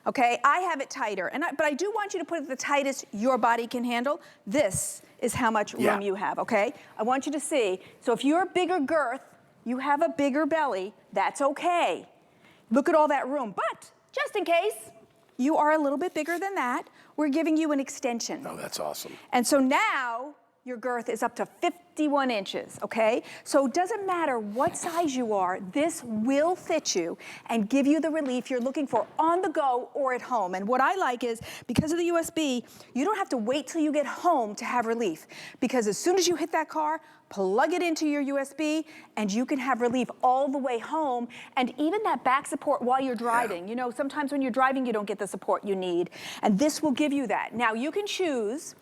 Okay, I have it tighter, but I do want you to put it the tightest your body can handle. This is how much room you have, okay? I want you to see, so if you're a bigger girth, you have a bigger belly, that's okay. Look at all that room, but just in case you are a little bit bigger than that, we're giving you an extension. Oh, that's awesome. And so now your girth is up to 51 inches, okay? So it doesn't matter what size you are, this will fit you and give you the relief you're looking for on the go or at home. And what I like is, because of the USB, you don't have to wait till you get home to have relief. Because as soon as you hit that car, plug it into your USB, and you can have relief all the way home, and even that back support while you're driving. Yeah. You know, sometimes when you're driving, you don't get the support you need, and this will give you that. Now, you can choose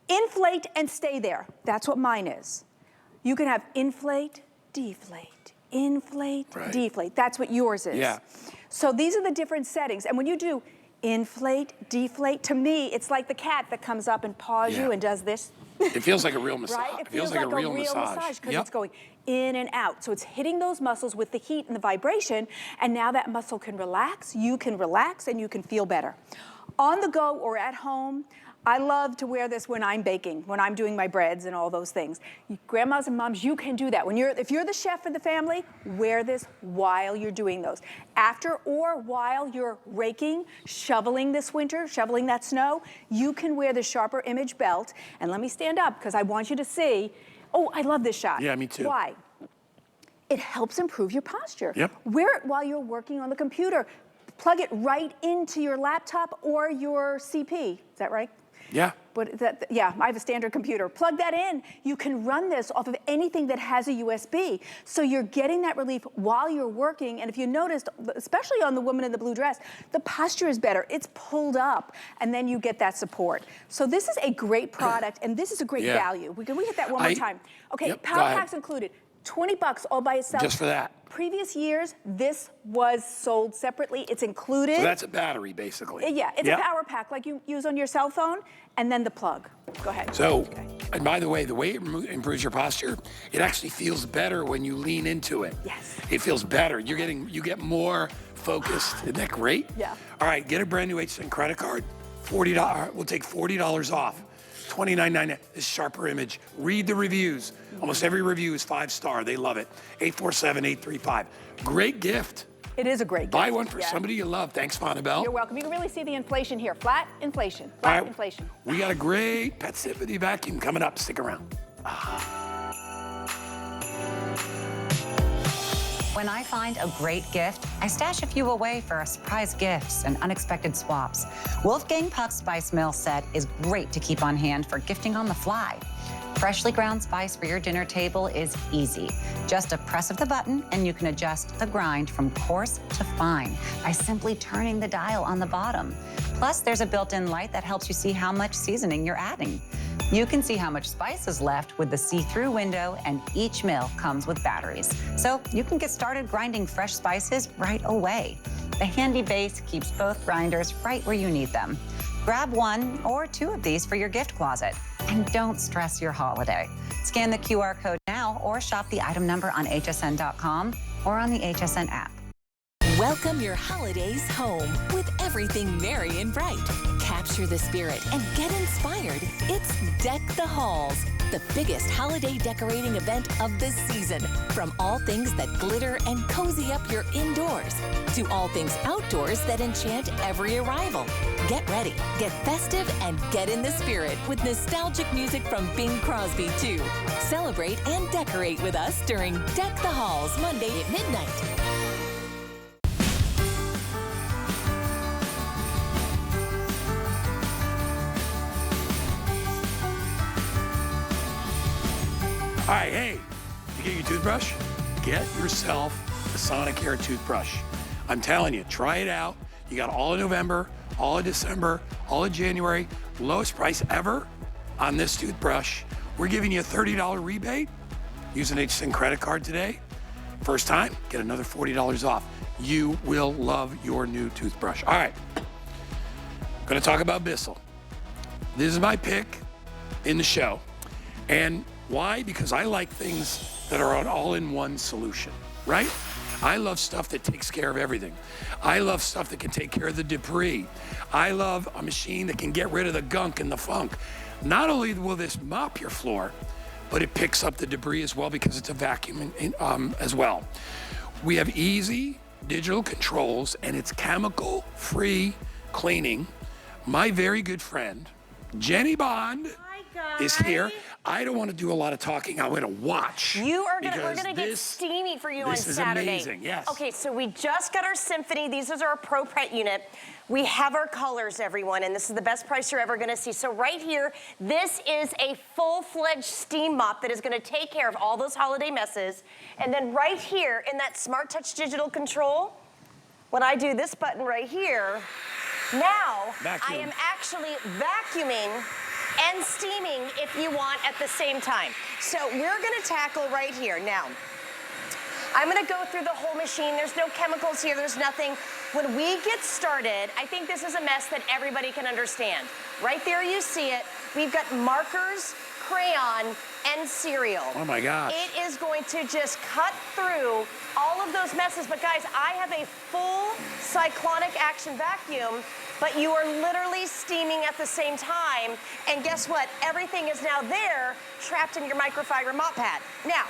inflate and stay there. That's what mine is. You can have inflate, deflate, inflate, Right. deflate. That's what yours is. Yeah. So these are the different settings. And when you do inflate, deflate, to me, it's like the cat that comes up and paws you and does this. It feels like a real massage. Right? It feels like a real massage. Because it's going in and out. So it's hitting those muscles with the heat and the vibration, and now that muscle can relax, you can relax, and you can feel better. On the go or at home, I love to wear this when I'm baking, when I'm doing my breads and all those things. Grandmas and moms, you can do that. If you're the chef for the family, wear this while you're doing those. After or while you're raking, shoveling this winter, shoveling that snow, you can wear the Sharper Image belt. And let me stand up because I want you to see. Oh, I love this shot. Yeah, me too. Why? It helps improve your posture. Yep. Wear it while you're working on the computer. Plug it right into your laptop or your CP. Is that right? Yeah. But yeah, I have a standard computer. Plug that in. You can run this off of anything that has a USB. So you're getting that relief while you're working. And if you noticed, especially on the woman in the blue dress, the posture is better. It's pulled up, and then you get that support. So this is a great product, and this is a great value. Can we hit that one more time? Okay, power packs included. $20 all by itself. Just for that. Previous years, this was sold separately. It's included. So that's a battery, basically. Yeah, it's a power pack like you use on your cell phone, and then the plug. Go ahead. So, and by the way it improves your posture, it actually feels better when you lean into it. Yes. It feels better. You get more focused. Isn't that great? Yeah. All right, get a brand new HSN credit card. $40. We'll take $40 off. $29.99. This is Sharper Image. Read the reviews. Almost every review is 5-star. They love it. 847-835. Great gift. It is a great gift. Buy one for somebody you love. Thanks, Fonabelle. You're welcome. You can really see the inflation here. Flat inflation. Flat inflation. We got a great Pet Symphony vacuum coming up. Stick around. When I find a great gift, I stash a few away for surprise gifts and unexpected swaps. Wolfgang Puck's Spice Mill set is great to keep on hand for gifting on the fly. Freshly ground spice for your dinner table is easy. Just a press of the button and you can adjust the grind from coarse to fine by simply turning the dial on the bottom. Plus, there's a built-in light that helps you see how much seasoning you're adding. You can see how much spice is left with the see-through window, and each mill comes with batteries. So you can get started grinding fresh spices right away. The handy base keeps both grinders right where you need them. Grab one or two of these for your gift closet. And don't stress your holiday. Scan the QR code now or shop the item number on hsn.com or on the HSN app. Welcome your holidays home with everything merry and bright. Capture the spirit and get inspired. It's Deck the Halls, the biggest holiday decorating event of the season. From all things that glitter and cozy up your indoors to all things outdoors that enchant every arrival. Get ready, get festive, and get in the spirit with nostalgic music from Bing Crosby, too. Celebrate and decorate with us during Deck the Halls, Monday at midnight. All right, hey, you get your toothbrush? Get yourself a Sonicare toothbrush. I'm telling you, try it out. You got all of November, all of December, all of January, lowest price ever on this toothbrush. We're giving you a $30 rebate. Use an HSN credit card today. First time, get another $40 off. You will love your new toothbrush. All right, gonna talk about Bissell. This is my pick in the show. And why? Because I like things that are an all-in-one solution, right? I love stuff that takes care of everything. I love stuff that can take care of the debris. I love a machine that can get rid of the gunk and the funk. Not only will this mop your floor, but it picks up the debris as well because it's a vacuum as well. We have easy digital controls and it's chemical-free cleaning. my very good friend, Jenny Bond, is here. I don't want to do a lot of talking. I want to watch. We're gonna get steamy for you on Saturday. This is amazing, yes. Okay, so we just got our Symphony. These is our Pro Print unit. We have our colors, everyone, and this is the best price you're ever gonna see. So right here, this is a full-fledged steam mop that is gonna take care of all those holiday messes. And then right here in that Smart Touch digital control, when I do this button right here, now I am actually vacuuming and steaming if you want at the same time. So we're gonna tackle right here. Now, I'm gonna go through the whole machine. There's no chemicals here, there's nothing. When we get started, I think this is a mess that everybody can understand. Right there you see it. We've got markers, crayon, and cereal. Oh my gosh. It is going to just cut through all of those messes. But guys, I have a full cyclonic action vacuum, but you are literally steaming at the same time. And guess what? Everything is now there, trapped in your microfiber mop pad. Now,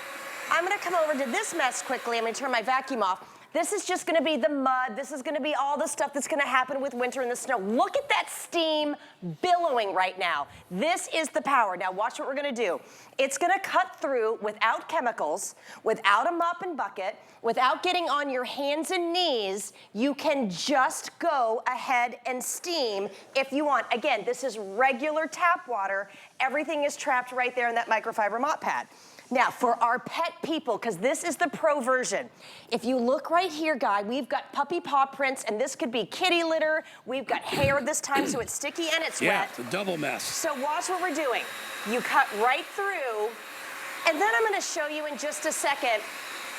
I'm gonna come over to this mess quickly. I'm gonna turn my vacuum off. This is just gonna be the mud. This is gonna be all the stuff that's gonna happen with winter and the snow. Look at that steam billowing right now. This is the power. Now watch what we're gonna do. It's gonna cut through without chemicals, without a mop and bucket, without getting on your hands and knees. You can just go ahead and steam if you want. Again, this is regular tap water. Everything is trapped right there in that microfiber mop pad. Now, for our pet people, because this is the pro version, if you look right here, Guy, we've got puppy paw prints, and this could be kitty litter. We've got hair this time, so it's sticky and it's wet. It's a double mess. So watch what we're doing. You cut right through, and then I'm gonna show you in just a second,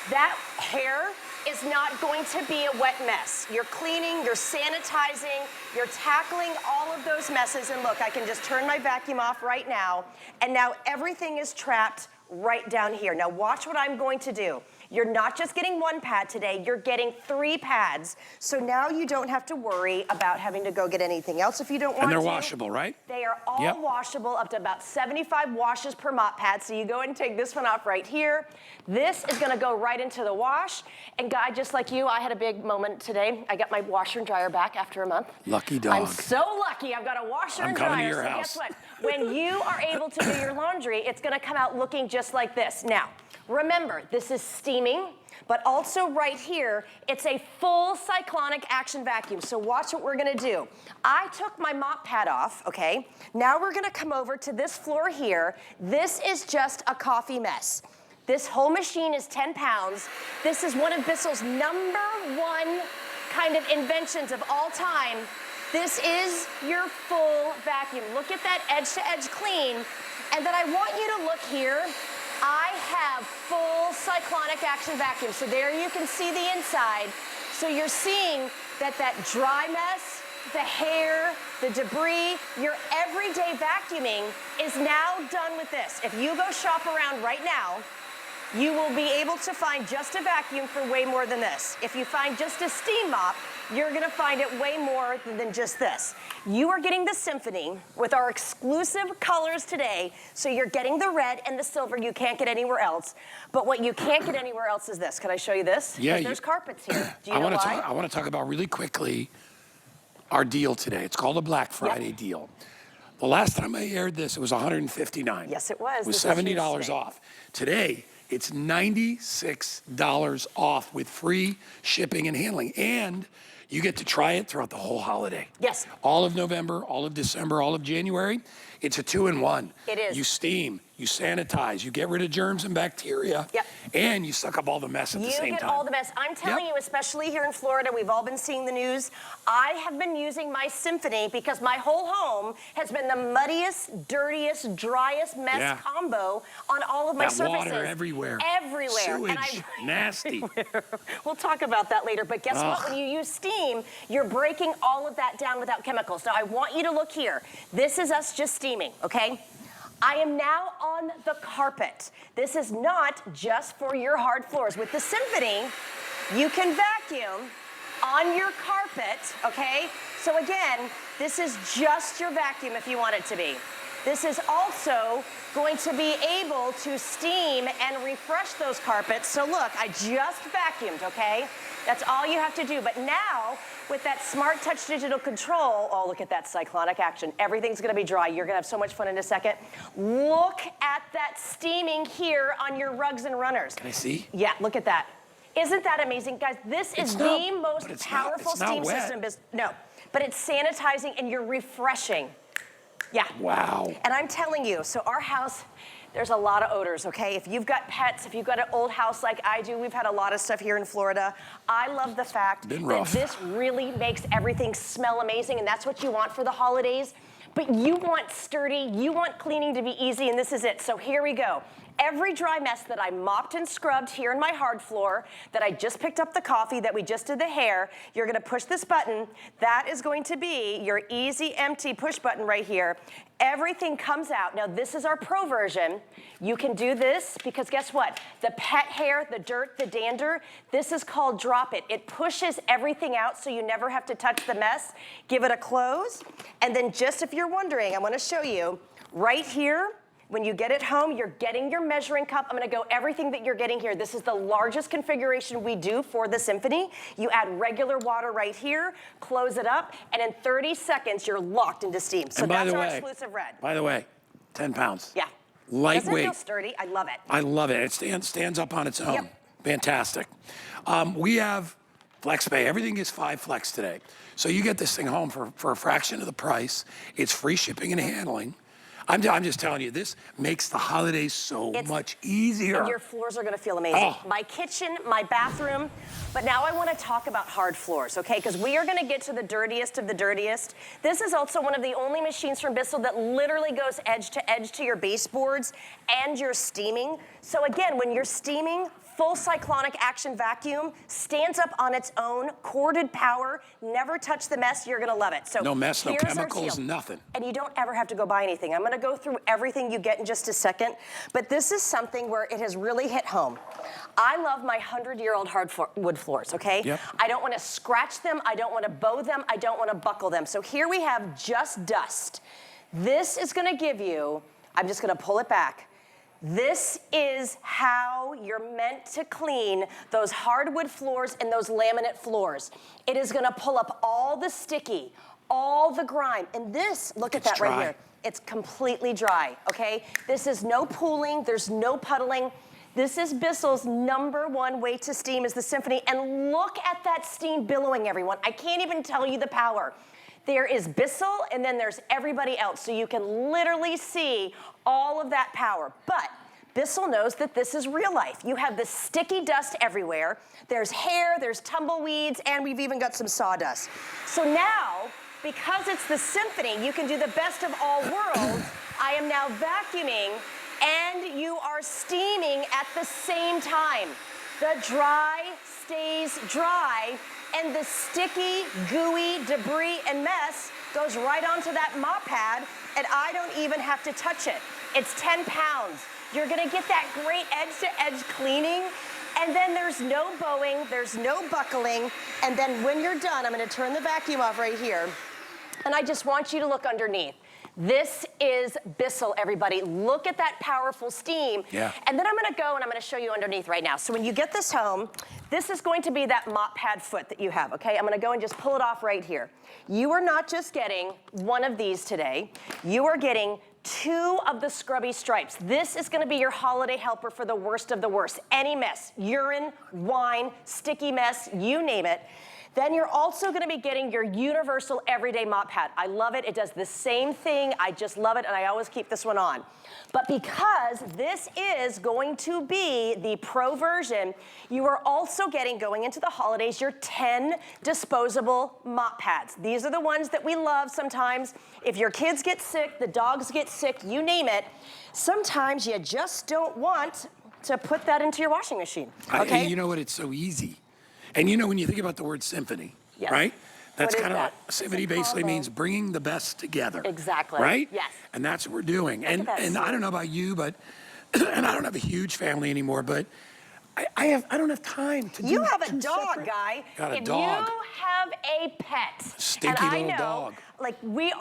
that hair is not going to be a wet mess. You're cleaning, you're sanitizing, you're tackling all of those messes, and look, I can just turn my vacuum off right now, and now everything is trapped right down here. Now watch what I'm going to do. You're not just getting one pad today, you're getting 3 pads. So now you don't have to worry about having to go get anything else if you don't want to. And they're washable, right? They are all washable, up to about 75 washes per mop pad. So you go ahead and take this one off right here. This is gonna go right into the wash. And Guy, just like you, I had a big moment today. I got my washer and dryer back after a month. Lucky dog. I'm so lucky I've got a washer and dryer. I'm coming to your so house. Guess what? When you are able to do your laundry, it's gonna come out looking just like this. Now, remember, this is steaming, but also right here, it's a full cyclonic action vacuum. So watch what we're gonna do. I took my mop pad off, okay? Now we're gonna come over to this floor here. This is just a coffee mess. This whole machine is 10 pounds. This is one of Bissell's #1 kind of inventions of all time. This is your full vacuum. Look at that edge-to-edge clean. And then I want you to look here. I have full cyclonic action vacuum. So there you can see the inside. So you're seeing that dry mess, the hair, the debris, your everyday vacuuming is now done with this. If you go shop around right now, you will be able to find just a vacuum for way more than this. If you find just a steam mop, you're gonna find it way more than just this. You are getting the Symphony with our exclusive colors today, so you're getting the red and the silver you can't get anywhere else. But what you can't get anywhere else is this. Can I show you this? Yeah. There's carpets here. Do you know why? I want to talk about really quickly our deal today. It's called a Black Friday deal. The last time I aired this, it was $159. Yes, it was. It was $70 off. Today, it's $96 off with free shipping and handling. And you get to try it throughout the whole holiday. Yes. All of November, all of December, all of January. It's a 2-in-1. It is. You steam, you sanitize, you get rid of germs and bacteria, and you suck up all the mess at the same time. You get all the mess. I'm telling you, especially here in Florida, we've all been seeing the news. I have been using my Symphony because my whole home has been the muddiest, dirtiest, driest mess combo on all of my surfaces. Water everywhere. Everywhere. Sewage, nasty. We'll talk about that later, but guess what? When you use steam, you're breaking all of that down without chemicals. Now, I want you to look here. This is us just steaming, okay? I am now on the carpet. This is not just for your hard floors. With the Symphony, you can vacuum on your carpet, okay? So again, this is just your vacuum if you want it to be. This is also going to be able to steam and refresh those carpets. So look, I just vacuumed, okay? That's all you have to do. But now, with that Smart Touch digital control, oh, look at that cyclonic action. Everything's gonna be dry. You're gonna have so much fun in a second. Look at that steaming here on your rugs and runners. Can I see? Yeah, look at that. Isn't that amazing? Guys, this is the most powerful steam system. No, but it's sanitizing and you're refreshing. Yeah. Wow. And I'm telling you, so our house, there's a lot of odors, okay? If you've got pets, if you've got an old house like I do, we've had a lot of stuff here in Florida. I love the fact that this really makes everything smell amazing, and that's what you want for the holidays. But you want sturdy, you want cleaning to be easy, and this is it. So here we go. Every dry mess that I mopped and scrubbed here in my hard floor, that I just picked up the coffee, that we just did the hair, you're gonna push this button. That is going to be your easy empty push button right here. Everything comes out. Now this is our pro version. You can do this because guess what? The pet hair, the dirt, the dander, this is called Drop It. It pushes everything out so you never have to touch the mess. Give it a close. And then just if you're wondering, I wanna show you right here. When you get it home, you're getting your measuring cup. I'm gonna go everything that you're getting here. This is the largest configuration we do for the Symphony. You add regular water right here, close it up, and in 30 seconds, you're locked into steam. So that's our exclusive red. By the way, 10 pounds. Yeah. Lightweight. Doesn't it feel sturdy? I love it. I love it. It stands up on its own. Yep. Fantastic. We have FlexPay. Everything is 5 Flex today. So you get this thing home for a fraction of the price. It's free shipping and handling. I'm just telling you, this makes the holidays so much easier. And your floors are gonna feel amazing. Oh. My kitchen, my bathroom, but now I wanna talk about hard floors, okay? Because we are gonna get to the dirtiest of the dirtiest. This is also one of the only machines from Bissell that literally goes edge to your baseboards and your steaming. So again, when you're steaming, full cyclonic action vacuum, stands up on its own, corded power, never touch the mess, you're gonna love it. So no mess, no here's our chemicals, seal. nothing. And you don't ever have to go buy anything. I'm gonna go through everything you get in just a second, but this is something where it has really hit home. I love my 100-year-old hardwood floors, okay? Yep. I don't wanna scratch them, I don't wanna bow them, I don't wanna buckle them. So here we have just dust. This is gonna give you, I'm just gonna pull it back. This is how you're meant to clean those hardwood floors and those laminate floors. It is gonna pull up all the sticky, all the grime. And this, look at that right here. It's completely dry, okay? This is no pooling, there's no puddling. This is Bissell's #1 way to steam is the Symphony. And look at that steam billowing, everyone. I can't even tell you the power. There is Bissell and then there's everybody else. So you can literally see all of that power. But Bissell knows that this is real life. You have this sticky dust everywhere. There's hair, there's tumbleweeds, and we've even got some sawdust. So now, because it's the Symphony, you can do the best of all worlds. I am now vacuuming and you are steaming at the same time. The dry stays dry and the sticky, gooey debris and mess goes right onto that mop pad and I don't even have to touch it. It's 10 pounds. You're gonna get that great edge-to-edge cleaning and then there's no bowing, there's no buckling, and then when you're done, I'm gonna turn the vacuum off right here and I just want you to look underneath. This is Bissell, everybody. Look at that powerful steam. Yeah. And then I'm gonna go and I'm gonna show you underneath right now. So when you get this home, this is going to be that mop pad foot that you have, okay? I'm gonna go and just pull it off right here. You are not just getting one of these today. You are getting 2 of the scrubby stripes. This is gonna be your holiday helper for the worst of the worst. Any mess, urine, wine, sticky mess, you name it. Then you're also gonna be getting your universal everyday mop pad. I love it, it does the same thing. I just love it and I always keep this one on. But because this is going to be the pro version, you are also getting, going into the holidays, your 10 disposable mop pads. These are the ones that we love sometimes. If your kids get sick, the dogs get sick, you name it, sometimes you just don't want to put that into your washing machine, okay? You know what, it's so easy. And you know, when you think about the word symphony, Yes. right? That's What is kind of that? what symphony basically means, bringing the best together. Exactly. Right? Yes. And that's what we're doing. Look at And that I don't know about you, but, and I don't have a huge family anymore, but I don't have time to do You have a two dog, separate- guy. Got a if dog. you have a pet, Stinky and I little know, dog. like we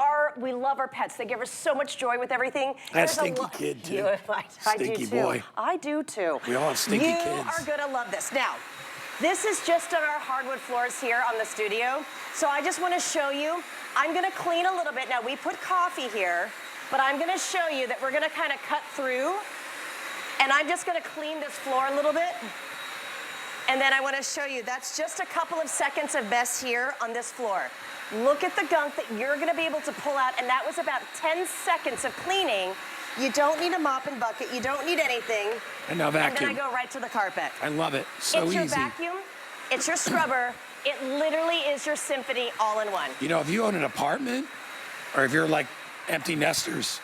love our pets. They give us so much joy with everything. I have There's a stinky lo- kid, too. You, I do Stinky too. boy. I do too. We all have stinky you kids. You are gonna love this. Now, this is just on our hardwood floors here on the studio. So I just want to show you. I'm gonna clean a little bit. Now we put coffee here, but I'm gonna show you that we're gonna kind of cut through, and I'm just gonna clean this floor a little bit. And then I want to show you, that's just a couple of seconds of mess here on this floor. Look at the gunk that you're going to be able to pull out, and that was about 10 seconds of cleaning. You don't need a mop and bucket. You don't need anything. And now vacuum. And then I go right to the carpet. I love it. So it's easy. your vacuum. It's your scrubber. It literally is your symphony all in one. You know, if you own an apartment, or if you're like empty nesters,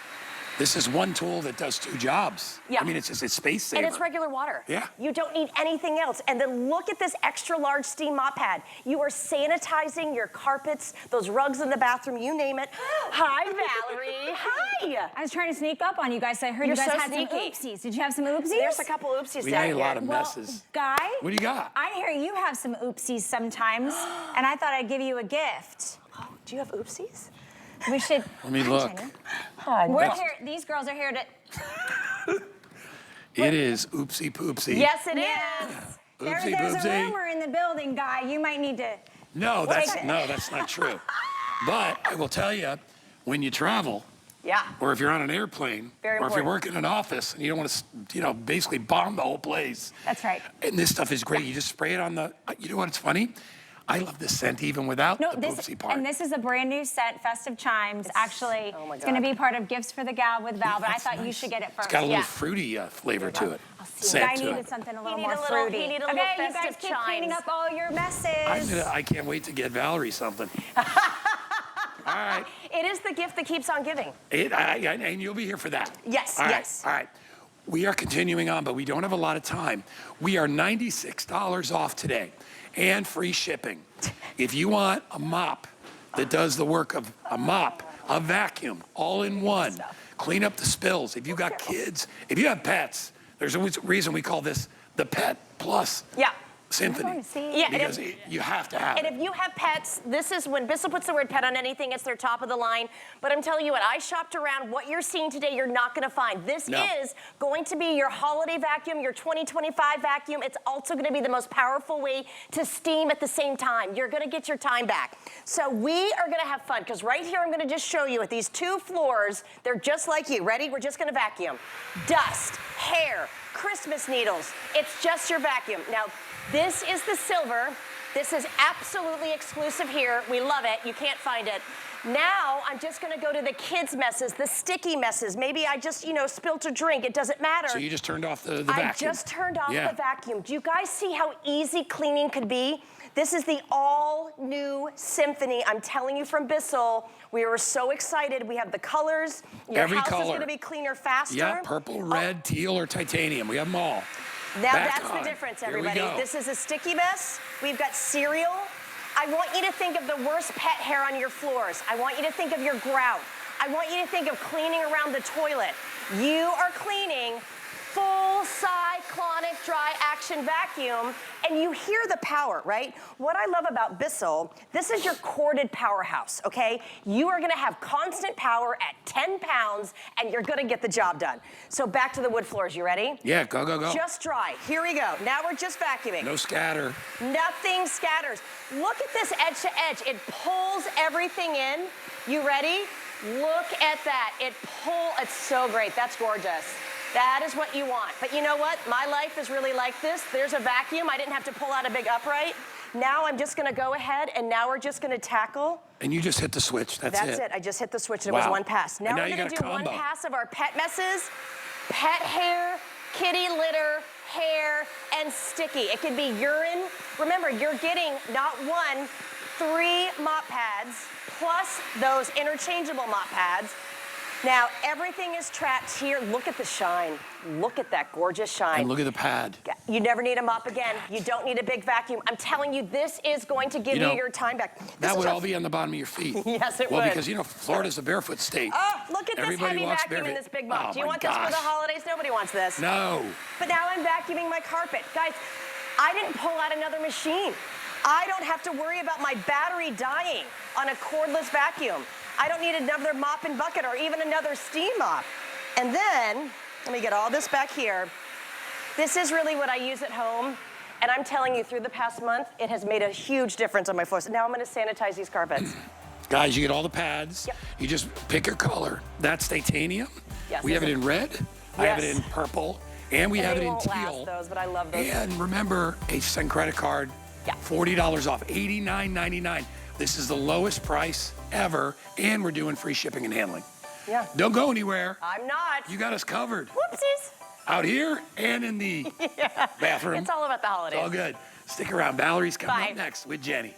this is one tool that does two jobs. Yeah. I mean, it's space saver. And it's regular water. Yeah. You don't need anything else. And then look at this extra large steam mop pad. You are sanitizing your carpets, those rugs in the bathroom, you name it. Hi, Valerie. Hi. I was trying to sneak up on you guys. I heard You're you guys so had sneaky. some oopsies. Did you have some oopsies? There's a couple oopsies We down made a here. lot of messes. Guy? What do you got? I hear you have some oopsies sometimes, and I thought I'd give you a gift. Oh, do you have oopsies? We should. Let me look. We're here. These girls are here to. It is oopsie poopsie. Yes, it is. Oopsie There's poopsie. a rumor in the building, Guy. You might need to. No, that's not true. But I will tell you, when you travel, Yeah. or if you're on an airplane, Very or if you're important. working in an office and you don't want to, basically bomb the whole place. That's right. And this stuff is great. You just spray it on the. You know what's funny? I love this scent even without the poopsie part. And this is a brand new scent, Festive Chimes. Actually, oh my it's going to God. be part of Gifts for the Gal with Val, but I That's thought you nice. should get it first. It's got a little Yeah. fruity flavor to it. Guy Scent to needed it. something a He little needed more a little- fruity. he needed a Okay, little you guys festive keep cleaning chimes. up all your messes. I can't wait to get Valerie something. All right. It is the gift that keeps on giving. And you'll be here for that. Yes, All right, yes. All right. We are continuing on, but we don't have a lot of time. We are $96 off today and free shipping. If you want a mop that does the work of a mop, a vacuum, all in one, clean up the spills. If you got kids, if you have pets, there's a reason we call this the Pet Plus Yeah. Symphony. Yeah, and Because if- you have to have And it. if you have pets, this is when Bissell puts the word pet on anything, it's their top of the line. But I'm telling you what, I shopped around. What you're seeing today, you're not going to find. This No. is going to be your holiday vacuum, your 2025 vacuum. It's also going to be the most powerful way to steam at the same time. You're going to get your time back. So we are going to have fun because right here I'm going to just show you at these two floors, they're just like you. Ready? We're just going to vacuum. Dust, hair, Christmas needles. It's just your vacuum. Now, this is the silver. This is absolutely exclusive here. We love it. You can't find it. Now, I'm just going to go to the kids' messes, the sticky messes. Maybe I just, spilt a drink. It doesn't matter. So you just turned off the vacuum. I just turned off Yeah. the vacuum. Do you guys see how easy cleaning could be? This is the all-new Symphony. I'm telling you from Bissell. We were so excited. We have the colors. Your Every house is color. going to be cleaner faster. Yeah, purple, red, teal, or titanium. We have them all. Now Back that's on. the difference, Here we everybody. go. This is a sticky mess. We've got cereal. I want you to think of the worst pet hair on your floors. I want you to think of your grout. I want you to think of cleaning around the toilet. You are cleaning full cyclonic dry action vacuum, and you hear the power, right? What I love about Bissell, this is your corded powerhouse, okay? You are gonna have constant power at 10 pounds, and you're gonna get the job done. So back to the wood floors, you ready? Yeah, go, go, go. Just dry, here we go. Now we're just vacuuming. No scatter. Nothing scatters. Look at this edge to edge. It pulls everything in. You ready? Look at that. It's so great. That's gorgeous. That is what you want. But you know what? My life is really like this. There's a vacuum. I didn't have to pull out a big upright. Now I'm just gonna go ahead and now we're just gonna tackle. And you just hit the switch. That's it. I just hit the switch. It Wow. was one pass. Now And now we're you gonna got do a one combo. pass of our pet messes, pet hair, kitty litter, hair, and sticky. It could be urine. Remember, you're getting not one, 3 mop pads, plus those interchangeable mop pads. Now, everything is trapped here. Look at the shine. Look at that gorgeous shine. And look at the pad. You never need a mop again. You don't need a big vacuum. I'm telling you, this is going to give you your time back. That would all be on the bottom of your feet. Yes, it would. Well, because, Florida's a barefoot state. Oh, look at this heavy walks vacuum in barefoot. this big mop. Oh, Do you my want this for gosh. the holidays? Nobody wants this. No. But now I'm vacuuming my carpet. Guys, I didn't pull out another machine. I don't have to worry about my battery dying on a cordless vacuum. I don't need another mop and bucket or even another steam mop. And then, let me get all this back here. This is really what I use at home. And I'm telling you, through the past month, it has made a huge difference on my floors. Now I'm gonna sanitize these carpets. Guys, you get all the pads. Yep. You just pick your color. That's titanium. Yes, We have it in red. I have it Yes. in purple. And we have it They in won't teal. last those, but I love those. And remember, HSN credit card, Yeah. $40 off, $89.99. This is the lowest price ever, and we're doing free shipping and handling. Yeah. Don't go anywhere. I'm not. You got us covered. Whoopsies. Out here and in the bathroom. It's all about the holidays. It's all good. Stick around. Valerie's coming Bye. up next with Jenny.